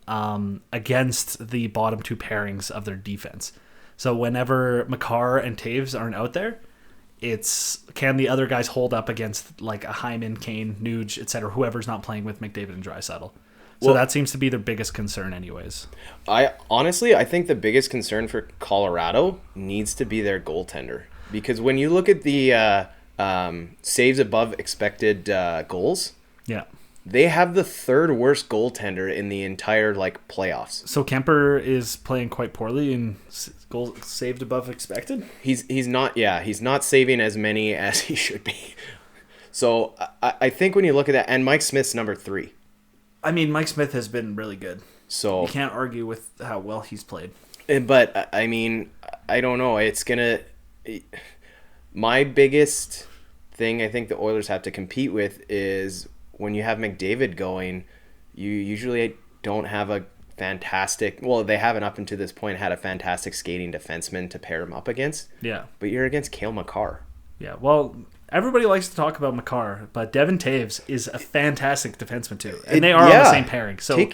against the bottom two pairings of their defense. So whenever Makar and Taves aren't out there, can the other guys hold up against like a Hyman, Kane, Nuge, etc., whoever's not playing with McDavid and Draisaitl. So that seems to be their biggest concern anyways. I think the biggest concern for Colorado needs to be their goaltender. Because when you look at the saves above expected goals, they have the third worst goaltender in the entire playoffs. So Kemper is playing quite poorly in goals saved above expected? He's not saving as many as he should be. So I think when you look at that, and Mike Smith's number 3. I mean, Mike Smith has been really good. So you can't argue with how well he's played. But, I mean, I don't know. My biggest thing I think the Oilers have to compete with is when you have McDavid going, you usually don't have a fantastic... Well, they haven't up until this point had a fantastic skating defenseman to pair him up against. Yeah. But you're against Cale Makar. Yeah, well... Everybody likes to talk about Makar, but Devin Taves is a fantastic defenseman too. And they are on the same pairing. So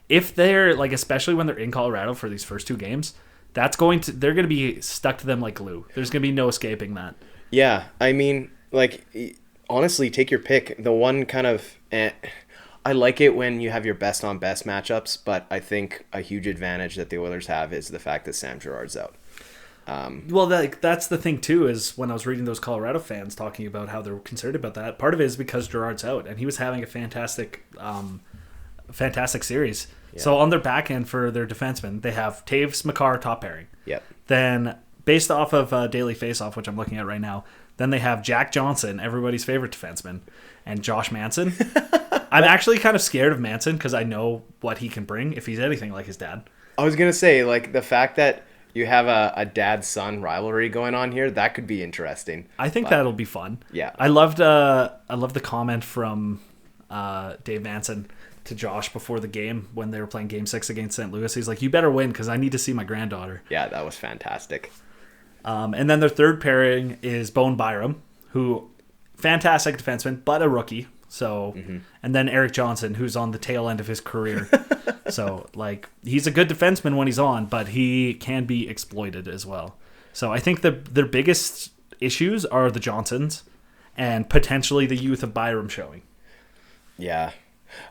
if they're, especially when they're in Colorado for these first 2 games, they're going to be stuck to them like glue. There's going to be no escaping that. Yeah, I mean, honestly, take your pick. The one kind of... I like it when you have your best on best matchups, but I think a huge advantage that the Oilers have is the fact that Sam Girard's out. Well, that's the thing too, is when I was reading those Colorado fans talking about how they're concerned about that, part of it is because Girard's out and he was having a fantastic series. Yeah. So on their back end for their defensemen, they have Taves, Makar, top pairing. Yep. Then based off of Daily Faceoff, which I'm looking at right now, then they have Jack Johnson, everybody's favorite defenseman, and Josh Manson. I'm actually kind of scared of Manson because I know what he can bring if he's anything like his dad. I was going to say, the fact that you have a dad-son rivalry going on here, that could be interesting. I think that'll be fun. Yeah. I loved the comment from Dave Manson to Josh before the game when they were playing Game 6 against St. Louis. He's like, you better win because I need to see my granddaughter. Yeah, that was fantastic. And then their third pairing is Bowen Byram, who fantastic defenseman, but a rookie. So, and then Eric Johnson, who's on the tail end of his career. So, like, he's a good defenseman when he's on, but he can be exploited as well. So I think their biggest issues are the Johnsons and potentially the youth of Byram showing. Yeah.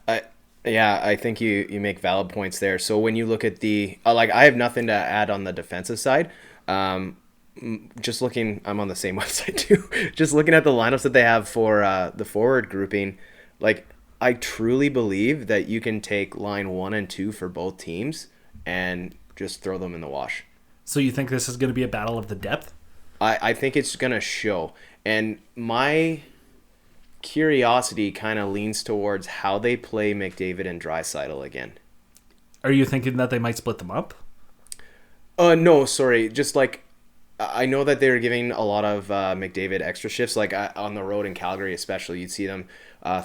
I think you make valid points there. So when you look at the I have nothing to add on the defensive side. Just looking, I'm on the same website too. Just looking at the lineups that they have for the forward grouping, like I truly believe that you can take line 1 and 2 for both teams and just throw them in the wash. So you think this is going to be a battle of the depth? I think it's going to show. And my curiosity kind of leans towards how they play McDavid and Draisaitl again. Are you thinking that they might split them up? No, sorry. Just like, I know that they're giving a lot of McDavid extra shifts, like on the road in Calgary especially. You'd see them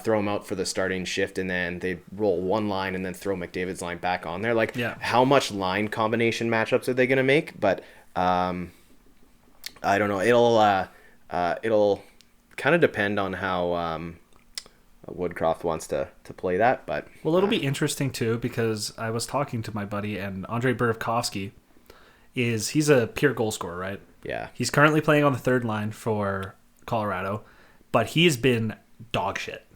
throw him out for the starting shift, and then they roll one line and then throw McDavid's line back on there. Like, how much line combination matchups are they going to make? But I don't know. It'll kind of depend on how Woodcroft wants to play that. But well, it'll be interesting too, because I was talking to my buddy, and Andrei Burakovsky he's a pure goal scorer, right? Yeah. He's currently playing on the third line for Colorado, but he's been dog shit.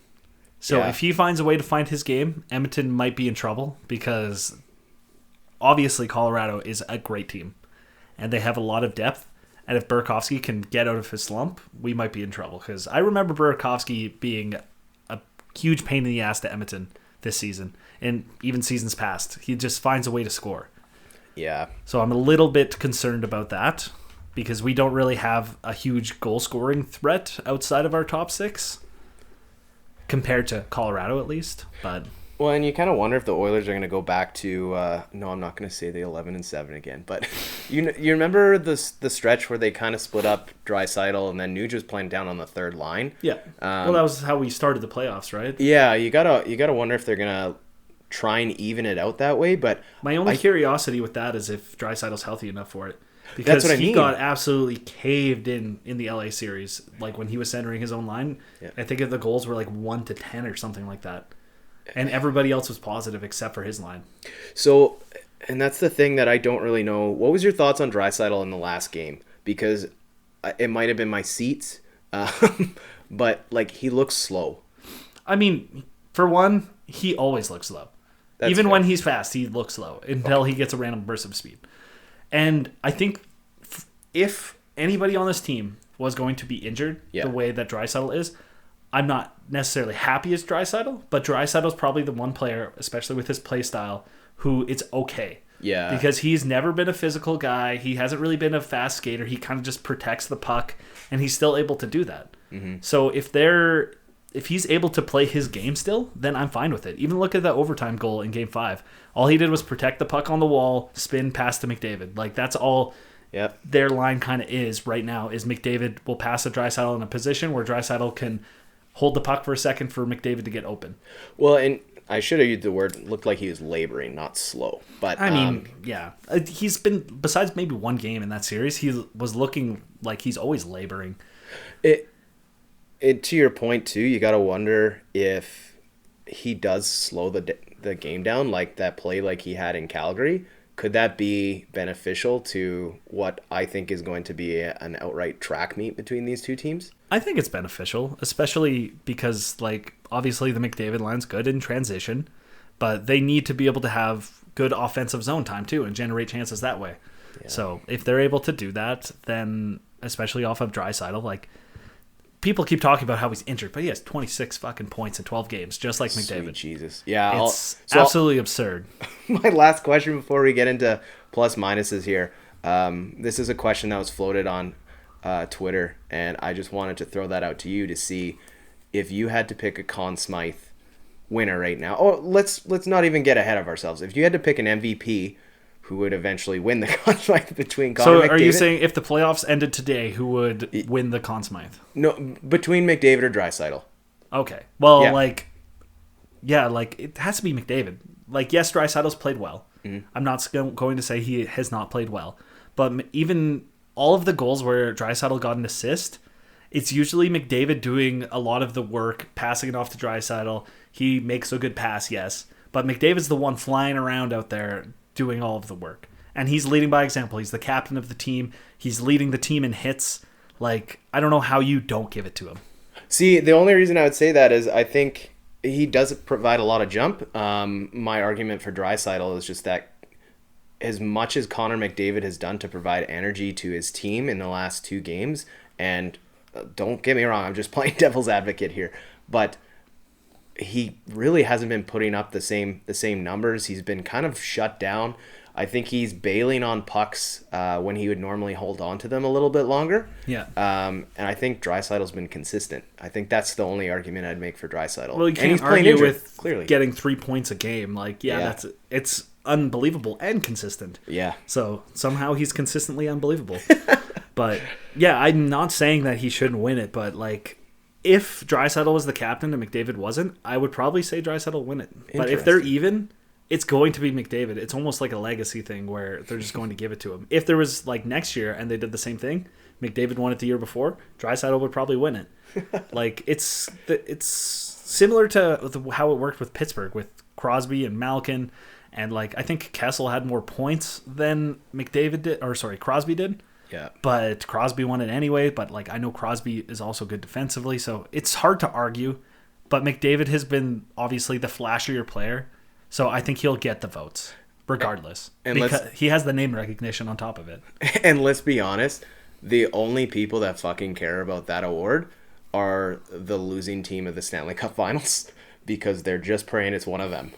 So if he finds a way to find his game, Edmonton might be in trouble, because obviously Colorado is a great team and they have a lot of depth. And if Burakovsky can get out of his slump, we might be in trouble, because I remember Burakovsky being a huge pain in the ass to Edmonton this season and even seasons past. He just finds a way to score. Yeah. So I'm a little bit concerned about that, because we don't really have a huge goal-scoring threat outside of our top 6, compared to Colorado at least. But well, and you kind of wonder if the Oilers are going to go back to no, I'm not going to say the 11-7 again, but you remember the stretch where they kind of split up Draisaitl and then Nuge was playing down on the third line? Yeah. Well, that was how we started the playoffs, right? Yeah, you gotta wonder if they're gonna try and even it out that way. But my only curiosity with that is if Draisaitl's healthy enough for it, because he got absolutely caved in the LA series, like when he was centering his own line. Yeah. I think the goals were like 1-10 or something like that, and everybody else was positive except for his line. So, and that's the thing that I don't really know. What was your thoughts on Draisaitl in the last game? Because it might have been my seats, but like, he looks slow. I mean, for one, he always looks slow. Even when he's fast, he looks slow until he gets a random burst of speed. And I think if anybody on this team was going to be injured the way that Draisaitl is, I'm not necessarily happy as Draisaitl, but Draisaitl's probably the one player, especially with his play style, who it's okay. Yeah. Because he's never been a physical guy. He hasn't really been a fast skater. He kind of just protects the puck, and he's still able to do that. Mm-hmm. So if he's able to play his game still, then I'm fine with it. Even look at that overtime goal in Game 5. All he did was protect the puck on the wall, spin, pass to McDavid. Like, that's all their line kind of is right now, is McDavid will pass to Draisaitl in a position where Draisaitl can hold the puck for a second for McDavid to get open. Well, and I should have used the word, looked like he was laboring, not slow. But I mean, he's been, besides maybe one game in that series, he was looking like he's always laboring. To your point too, you got to wonder if he does slow the game down, like that play like he had in Calgary. Could that be beneficial to what I think is going to be an outright track meet between these two teams? I think it's beneficial, especially because, like, obviously the McDavid line's good in transition, but they need to be able to have good offensive zone time too and generate chances that way. Yeah. So if they're able to do that, then especially off of Draisaitl, like, people keep talking about how he's injured, but he has 26 fucking points in 12 games, just like McDavid. Sweet Jesus. Yeah. It's absolutely absurd. My last question before we get into plus minuses here. This is a question that was floated on Twitter, and I just wanted to throw that out to you to see if you had to pick a Conn Smythe winner right now. Oh, let's not even get ahead of ourselves. If you had to pick an MVP, who would eventually win the Conn Smythe between Connor McDavid? So are you saying if the playoffs ended today, who would win the Conn Smythe? No, between McDavid or Draisaitl. Okay. Well, it has to be McDavid. Like, yes, Draisaitl's played well. Mm-hmm. I'm not going to say he has not played well. But even all of the goals where Draisaitl got an assist, it's usually McDavid doing a lot of the work, passing it off to Draisaitl. He makes a good pass, yes. But McDavid's the one flying around out there doing all of the work. And he's leading by example. He's the captain of the team. He's leading the team in hits. Like, I don't know how you don't give it to him. See, the only reason I would say that is I think he does provide a lot of jump. My argument for Draisaitl is just that as much as Connor McDavid has done to provide energy to his team in the last 2 games, and don't get me wrong, I'm just playing devil's advocate here, but he really hasn't been putting up the same numbers. He's been kind of shut down. I think he's bailing on pucks when he would normally hold on to them a little bit longer. Yeah. And I think Draisaitl's been consistent. I think that's the only argument I'd make for Draisaitl. Well, you can't argue with clearly getting 3 points a game. Like, it's unbelievable and consistent. Yeah. So somehow he's consistently unbelievable. But yeah, I'm not saying that he shouldn't win it, but like, if Draisaitl was the captain and McDavid wasn't, I would probably say Draisaitl will win it. But if they're even, it's going to be McDavid. It's almost like a legacy thing where they're just going to give it to him. If there was like next year and they did the same thing, McDavid won it the year before, Draisaitl would probably win it. Like, it's similar to how it worked with Pittsburgh with Crosby and Malkin, and like I think Kessel had more points than Crosby did. Yeah. But Crosby won it anyway. But like, I know Crosby is also good defensively, so it's hard to argue. But McDavid has been obviously the flashier player, so I think he'll get the votes regardless, because he has the name recognition on top of it. And let's be honest, the only people that fucking care about that award are the losing team of the Stanley Cup Finals, because they're just praying it's one of them.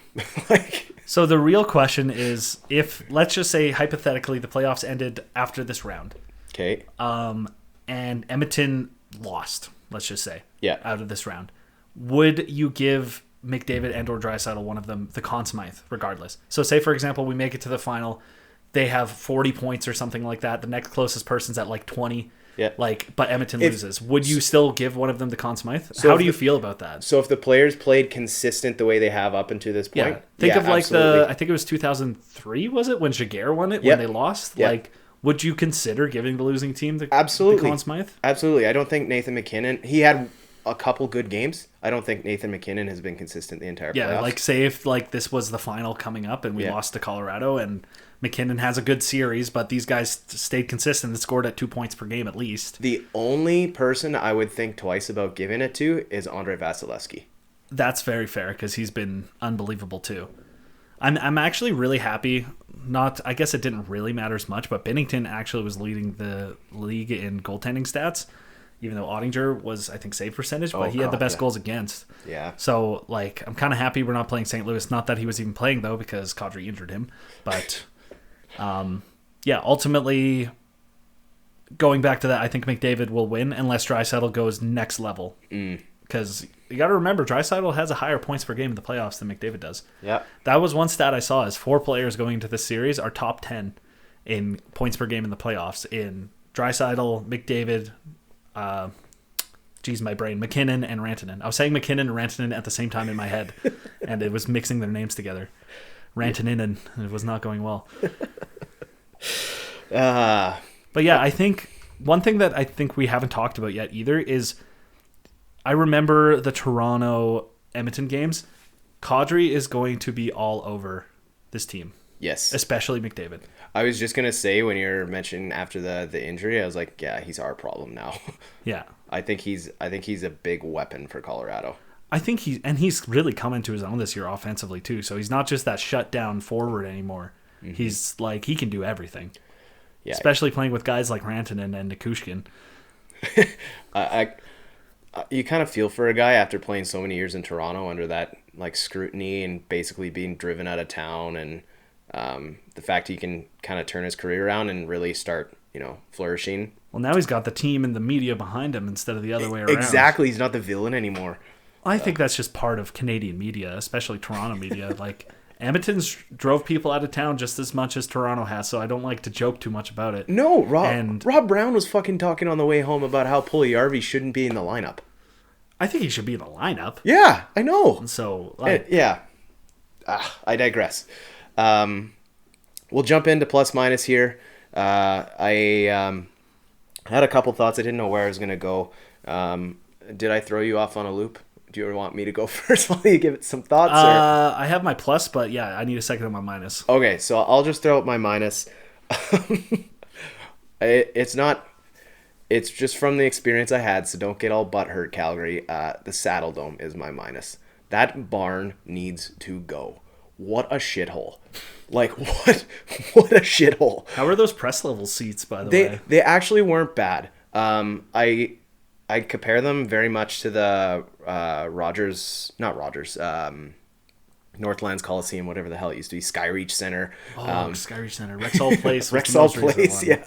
So the real question is, if, let's just say hypothetically the playoffs ended after this round. Okay. And Edmonton lost, let's just say, out of this round. Would you give McDavid and or Draisaitl, one of them, the Conn Smythe regardless? So say, for example, we make it to the final. They have 40 points or something like that. The next closest person's at like 20. Yeah. But Edmonton loses. Would you still give one of them the Conn Smythe? So how do you feel about that? So if the players played consistent the way they have up until this point? Think of like absolutely. I think it was 2003, was it, when Jaguar won it, when they lost? Yep. Like, would you consider giving the losing team the Conn Smythe? Absolutely. I don't think Nathan MacKinnon, he had a couple good games. I don't think Nathan MacKinnon has been consistent the entire playoffs. Yeah, like say if like this was the final coming up and we lost to Colorado and MacKinnon has a good series, but these guys stayed consistent and scored at 2 points per game at least. The only person I would think twice about giving it to is Andrei Vasilevsky. That's very fair, because he's been unbelievable too. I'm actually really happy. I guess it didn't really matter as much, but Binnington actually was leading the league in goaltending stats, even though Ottinger was, I think, save percentage, but he had the best goals against. Yeah. So, like, I'm kind of happy we're not playing St. Louis. Not that he was even playing, though, because Kadri injured him. But, ultimately, going back to that, I think McDavid will win unless Draisaitl goes next level. Because you got to remember, Draisaitl has a higher points per game in the playoffs than McDavid does. Yeah. That was one stat I saw, is 4 players going into this series are top 10 in points per game in the playoffs. In Draisaitl, McDavid, my brain, McKinnon and Rantanen. I was saying McKinnon and Rantanen at the same time in my head, and it was mixing their names together. Rantanen, and it was not going well. But yeah, I think one thing that I think we haven't talked about yet either is, I remember the Toronto Edmonton games. Kadri is going to be all over this team. Yes. Especially McDavid. I was just going to say, when you were mentioning after the injury, I was like, yeah, he's our problem now. Yeah. I think he's a big weapon for Colorado. I think he's really come into his own this year offensively too. So he's not just that shut down forward anymore. Mm-hmm. He's like, he can do everything. Yeah. Especially playing with guys like Rantanen and Nikushkin. You kind of feel for a guy after playing so many years in Toronto under that like scrutiny and basically being driven out of town, and the fact he can kind of turn his career around and really start, flourishing. Well, now he's got the team and the media behind him instead of the other way around. Exactly. He's not the villain anymore. I think that's just part of Canadian media, especially Toronto media. Like, Edmonton's drove people out of town just as much as Toronto has, so I don't like to joke too much about it. No, Rob Brown was fucking talking on the way home about how Puljujärvi shouldn't be in the lineup. I think he should be in the lineup. Yeah, I know. So, I digress. We'll jump into plus minus here. I I had a couple thoughts. I didn't know where I was going to go. Did I throw you off on a loop? Do you want me to go first while you give it some thoughts? I have my plus, but yeah, I need a second on my minus. Okay, so I'll just throw out my minus. It's just from the experience I had, so don't get all butthurt, Calgary. The Saddle Dome is my minus. That barn needs to go. What a shithole. Like, what a shithole. How are those press level seats, by the way? They actually weren't bad. I compare them very much to the Northlands Coliseum, whatever the hell it used to be, Skyreach Center. Skyreach Center. Rexall Place. Rexall Place, yeah.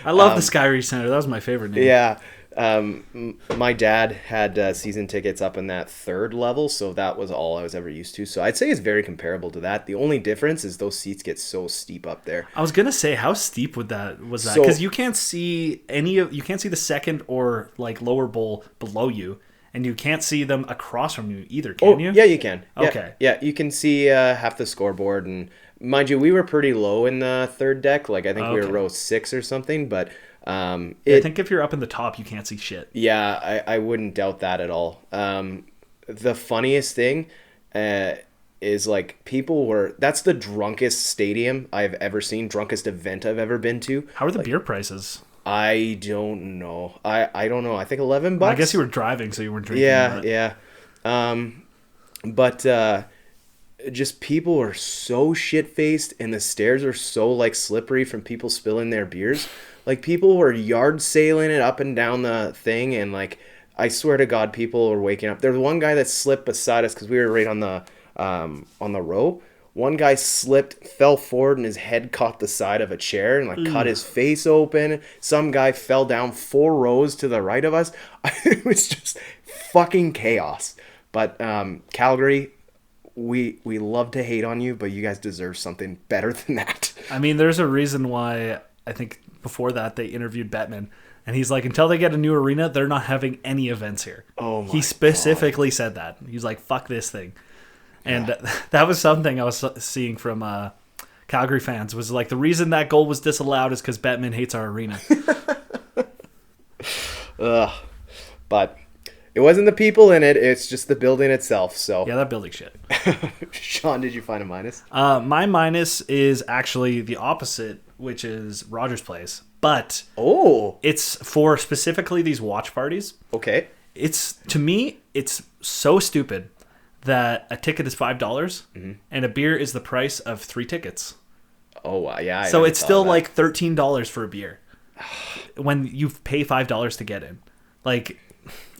I love the Skyreach Center. That was my favorite name. Yeah. My dad had season tickets up in that third level, so that was all I was ever used to. So I'd say it's very comparable to that. The only difference is those seats get so steep up there. I was gonna say, how steep was that? Because you can't see the second or like lower bowl below you, and you can't see them across from you either. Can you? Yeah, you can. Okay. Yeah, you can see half the scoreboard, and mind you, we were pretty low in the third deck. Like I think we were row 6 or something, but. I think if you're up in the top, you can't see shit. Yeah, I wouldn't doubt that at all. The funniest thing is like that's the drunkest stadium I've ever seen, drunkest event I've ever been to. How are the beer prices? I don't know. I don't know. I think $11. I guess you were driving, so you weren't drinking. Yeah. But just people were so shit-faced, and the stairs are so like slippery from people spilling their beers. Like, people were yard sailing it up and down the thing, and, like, I swear to God, people were waking up. There was one guy that slipped beside us because we were right on the row. One guy slipped, fell forward, and his head caught the side of a chair and, like, cut his face open. Some guy fell down 4 rows to the right of us. It was just fucking chaos. But Calgary, we love to hate on you, but you guys deserve something better than that. I mean, there's a reason why I think before that they interviewed Bettman, and he's like, until they get a new arena, they're not having any events here. Oh my He specifically said that. He's like, fuck this thing. And that was something I was seeing from Calgary fans, was like, the reason that goal was disallowed is because Bettman hates our arena. But it wasn't the people in it, it's just the building itself. So yeah, that building shit. Sean, did you find a minus? My minus is actually the opposite, which is Rogers Place. But it's for specifically these watch parties. Okay. To me, it's so stupid that a ticket is $5 and a beer is the price of 3 tickets. Oh, wow. Yeah. So it's still like $13 for a beer when you pay $5 to get in. Like,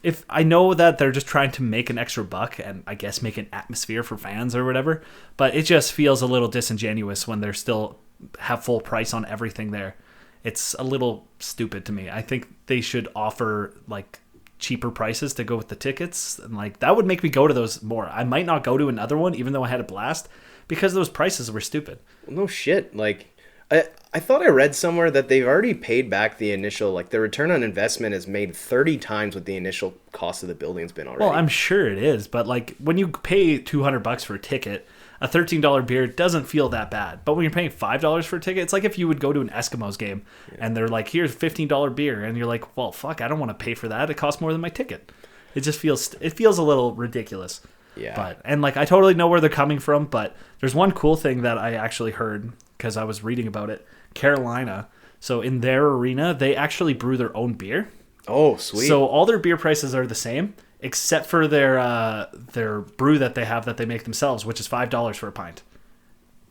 if I know that they're just trying to make an extra buck and I guess make an atmosphere for fans or whatever, but it just feels a little disingenuous when they're still have full price on everything there. It's a little stupid to me. I think they should offer like cheaper prices to go with the tickets, and like that would make me go to those more. I might not go to another one even though I had a blast because those prices were stupid. Well, no shit. Like I thought I read somewhere that they've already paid back the initial, like the return on investment is made 30 times what the initial cost of the building's been already. Well, I'm sure it is, but like when you pay $200 for a ticket, a $13 beer doesn't feel that bad. But when you're paying $5 for a ticket, it's like if you would go to an Eskimos game and they're like, here's $15 beer. And you're like, well, fuck, I don't want to pay for that. It costs more than my ticket. It just feels a little ridiculous. Yeah. And like, I totally know where they're coming from, but there's one cool thing that I actually heard because I was reading about it. Carolina. So in their arena, they actually brew their own beer. Oh, sweet. So all their beer prices are the same, except for their brew that they have that they make themselves, which is $5 for a pint.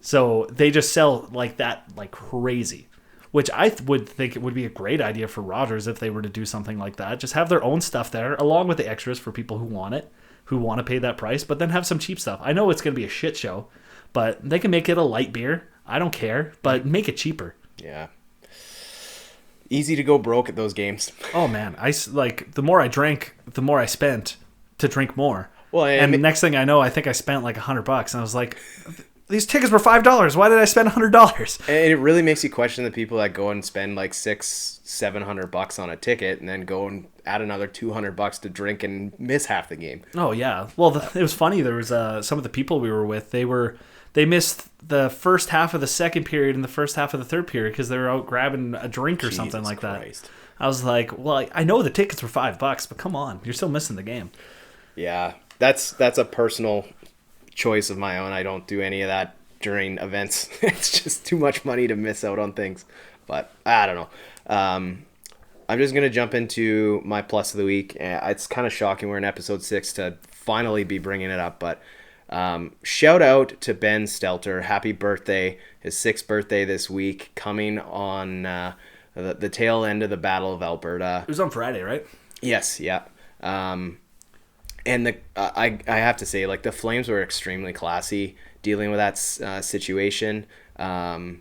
So they just sell like that like crazy, which I would think it would be a great idea for Rogers if they were to do something like that. Just have their own stuff there, along with the extras for people who want it, who want to pay that price, but then have some cheap stuff. I know it's going to be a shit show, but they can make it a light beer. I don't care, but make it cheaper. Yeah. Easy to go broke at those games. Oh man, the more I drank, the more I spent to drink more. Well, and the next thing I know, I think I spent like $100, and I was like, these tickets were $5. Why did I spend $100? And it really makes you question the people that go and spend like $600-$700 on a ticket, and then go and add another $200 to drink and miss half the game. Oh yeah. Well, it was funny. There was some of the people we were with. They missed the first half of the second period and the first half of the third period because they were out grabbing a drink or something like that. I was like, well, I know the tickets were $5, but come on, you're still missing the game. Yeah, that's a personal choice of my own. I don't do any of that during events. It's just too much money to miss out on things. But I don't know. I'm just gonna jump into my plus of the week. It's kind of shocking we're in episode 6 to finally be bringing it up, but shout out to Ben Stelter. Happy birthday! His 6th birthday this week, coming on the tail end of the Battle of Alberta. It was on Friday, right? Yes, yeah. And I have to say, like, the Flames were extremely classy dealing with that situation. I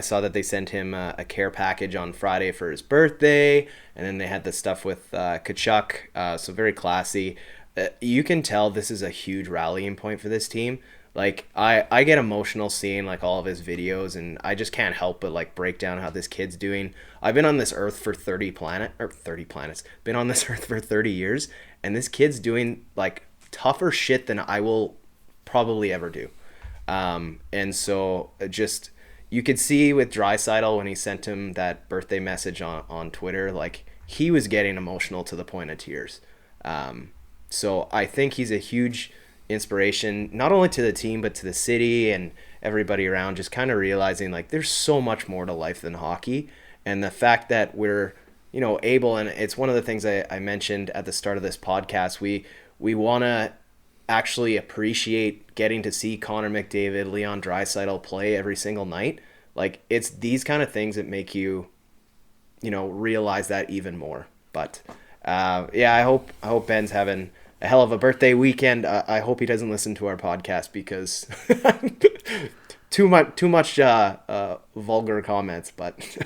saw that they sent him a care package on Friday for his birthday, and then they had the stuff with Tkachuk, so very classy. You can tell this is a huge rallying point for this team. Like, I get emotional seeing, like, all of his videos, and I just can't help but, like, break down how this kid's doing. I've been on this earth for 30 planets, been on this earth for 30 years, and this kid's doing, like, tougher shit than I will probably ever do. And so just, you could see with Draisaitl when he sent him that birthday message on Twitter, like, he was getting emotional to the point of tears. So I think he's a huge inspiration, not only to the team, but to the city and everybody around, just kind of realizing, like, there's so much more to life than hockey. And the fact that we're, able, and it's one of the things I mentioned at the start of this podcast, we want to actually appreciate getting to see Connor McDavid, Leon Draisaitl play every single night. Like, it's these kind of things that make you, realize that even more. But I hope Ben's having a hell of a birthday weekend. I hope he doesn't listen to our podcast because too much vulgar comments. But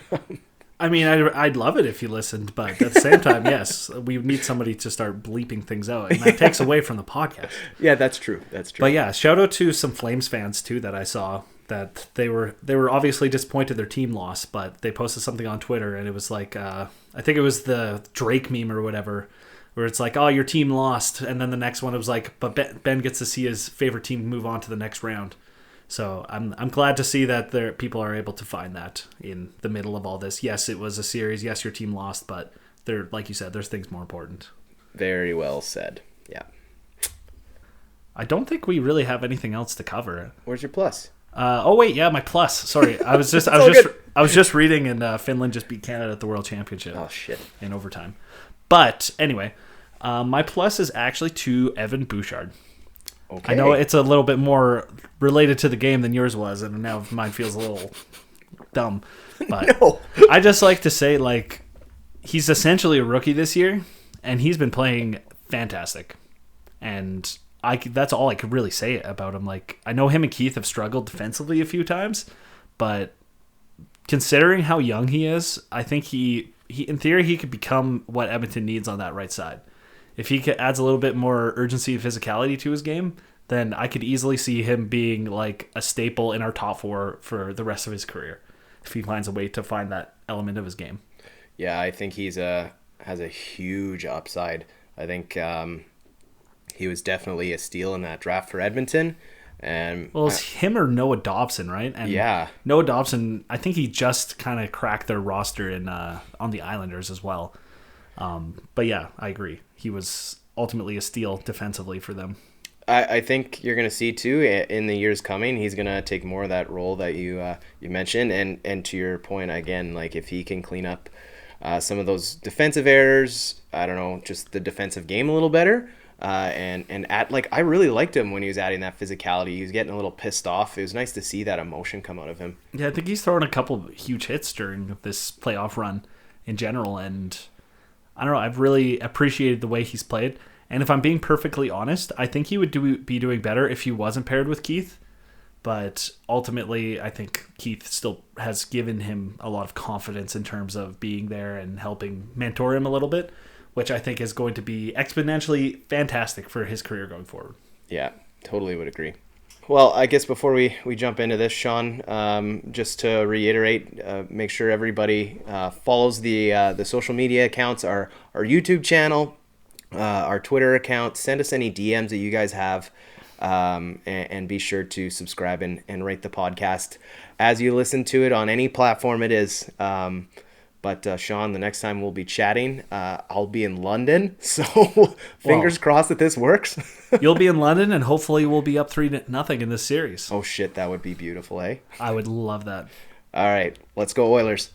I mean, I'd love it if you listened, but at the same time, yes, we need somebody to start bleeping things out, and that takes away from the podcast. Yeah, that's true. But yeah, shout out to some Flames fans too that I saw that they were obviously disappointed their team lost, but they posted something on Twitter, and it was like I think it was the Drake meme or whatever, where it's like, oh, your team lost, and then the next one it was like, but Ben gets to see his favorite team move on to the next round. So I'm glad to see that people are able to find that in the middle of all this. Yes, it was a series. Yes, your team lost, but there, like you said, there's things more important. Very well said. Yeah. I don't think we really have anything else to cover. Where's your plus? My plus. Sorry, I was just reading, and Finland just beat Canada at the World Championship. Oh shit! In overtime. But anyway, my plus is actually to Evan Bouchard. Okay. I know it's a little bit more related to the game than yours was, and now mine feels a little dumb. But no. I just like to say, like, he's essentially a rookie this year, and he's been playing fantastic. And that's all I could really say about him. Like, I know him and Keith have struggled defensively a few times, but considering how young he is, I think he in theory, he could become what Edmonton needs on that right side. If he adds a little bit more urgency and physicality to his game, then I could easily see him being like a staple in our top 4 for the rest of his career, if he finds a way to find that element of his game. Yeah, I think has a huge upside. I think he was definitely a steal in that draft for Edmonton. And it's him or Noah Dobson, right? And yeah, Noah Dobson, I think he just kind of cracked their roster on the Islanders as well. But yeah, I agree. He was ultimately a steal defensively for them. I think you're going to see too in the years coming, he's going to take more of that role that you mentioned. And to your point again, like, if he can clean up some of those defensive errors, I don't know, just the defensive game a little better. And I really liked him when he was adding that physicality. He was getting a little pissed off. It was nice to see that emotion come out of him. Yeah, I think he's thrown a couple of huge hits during this playoff run in general, and I don't know, I've really appreciated the way he's played. And if I'm being perfectly honest, I think he would be doing better if he wasn't paired with Keith. But ultimately, I think Keith still has given him a lot of confidence in terms of being there and helping mentor him a little bit, which I think is going to be exponentially fantastic for his career going forward. Yeah, totally would agree. Well, I guess before we jump into this, Sean, just to reiterate, make sure everybody follows the social media accounts, our YouTube channel, our Twitter account. Send us any DMs that you guys have, and be sure to subscribe and rate the podcast as you listen to it on any platform it is. But Sean, the next time we'll be chatting, I'll be in London. So fingers crossed that this works. You'll be in London, and hopefully we'll be up 3-0 in this series. Oh shit, that would be beautiful, eh? I would love that. All right, let's go Oilers.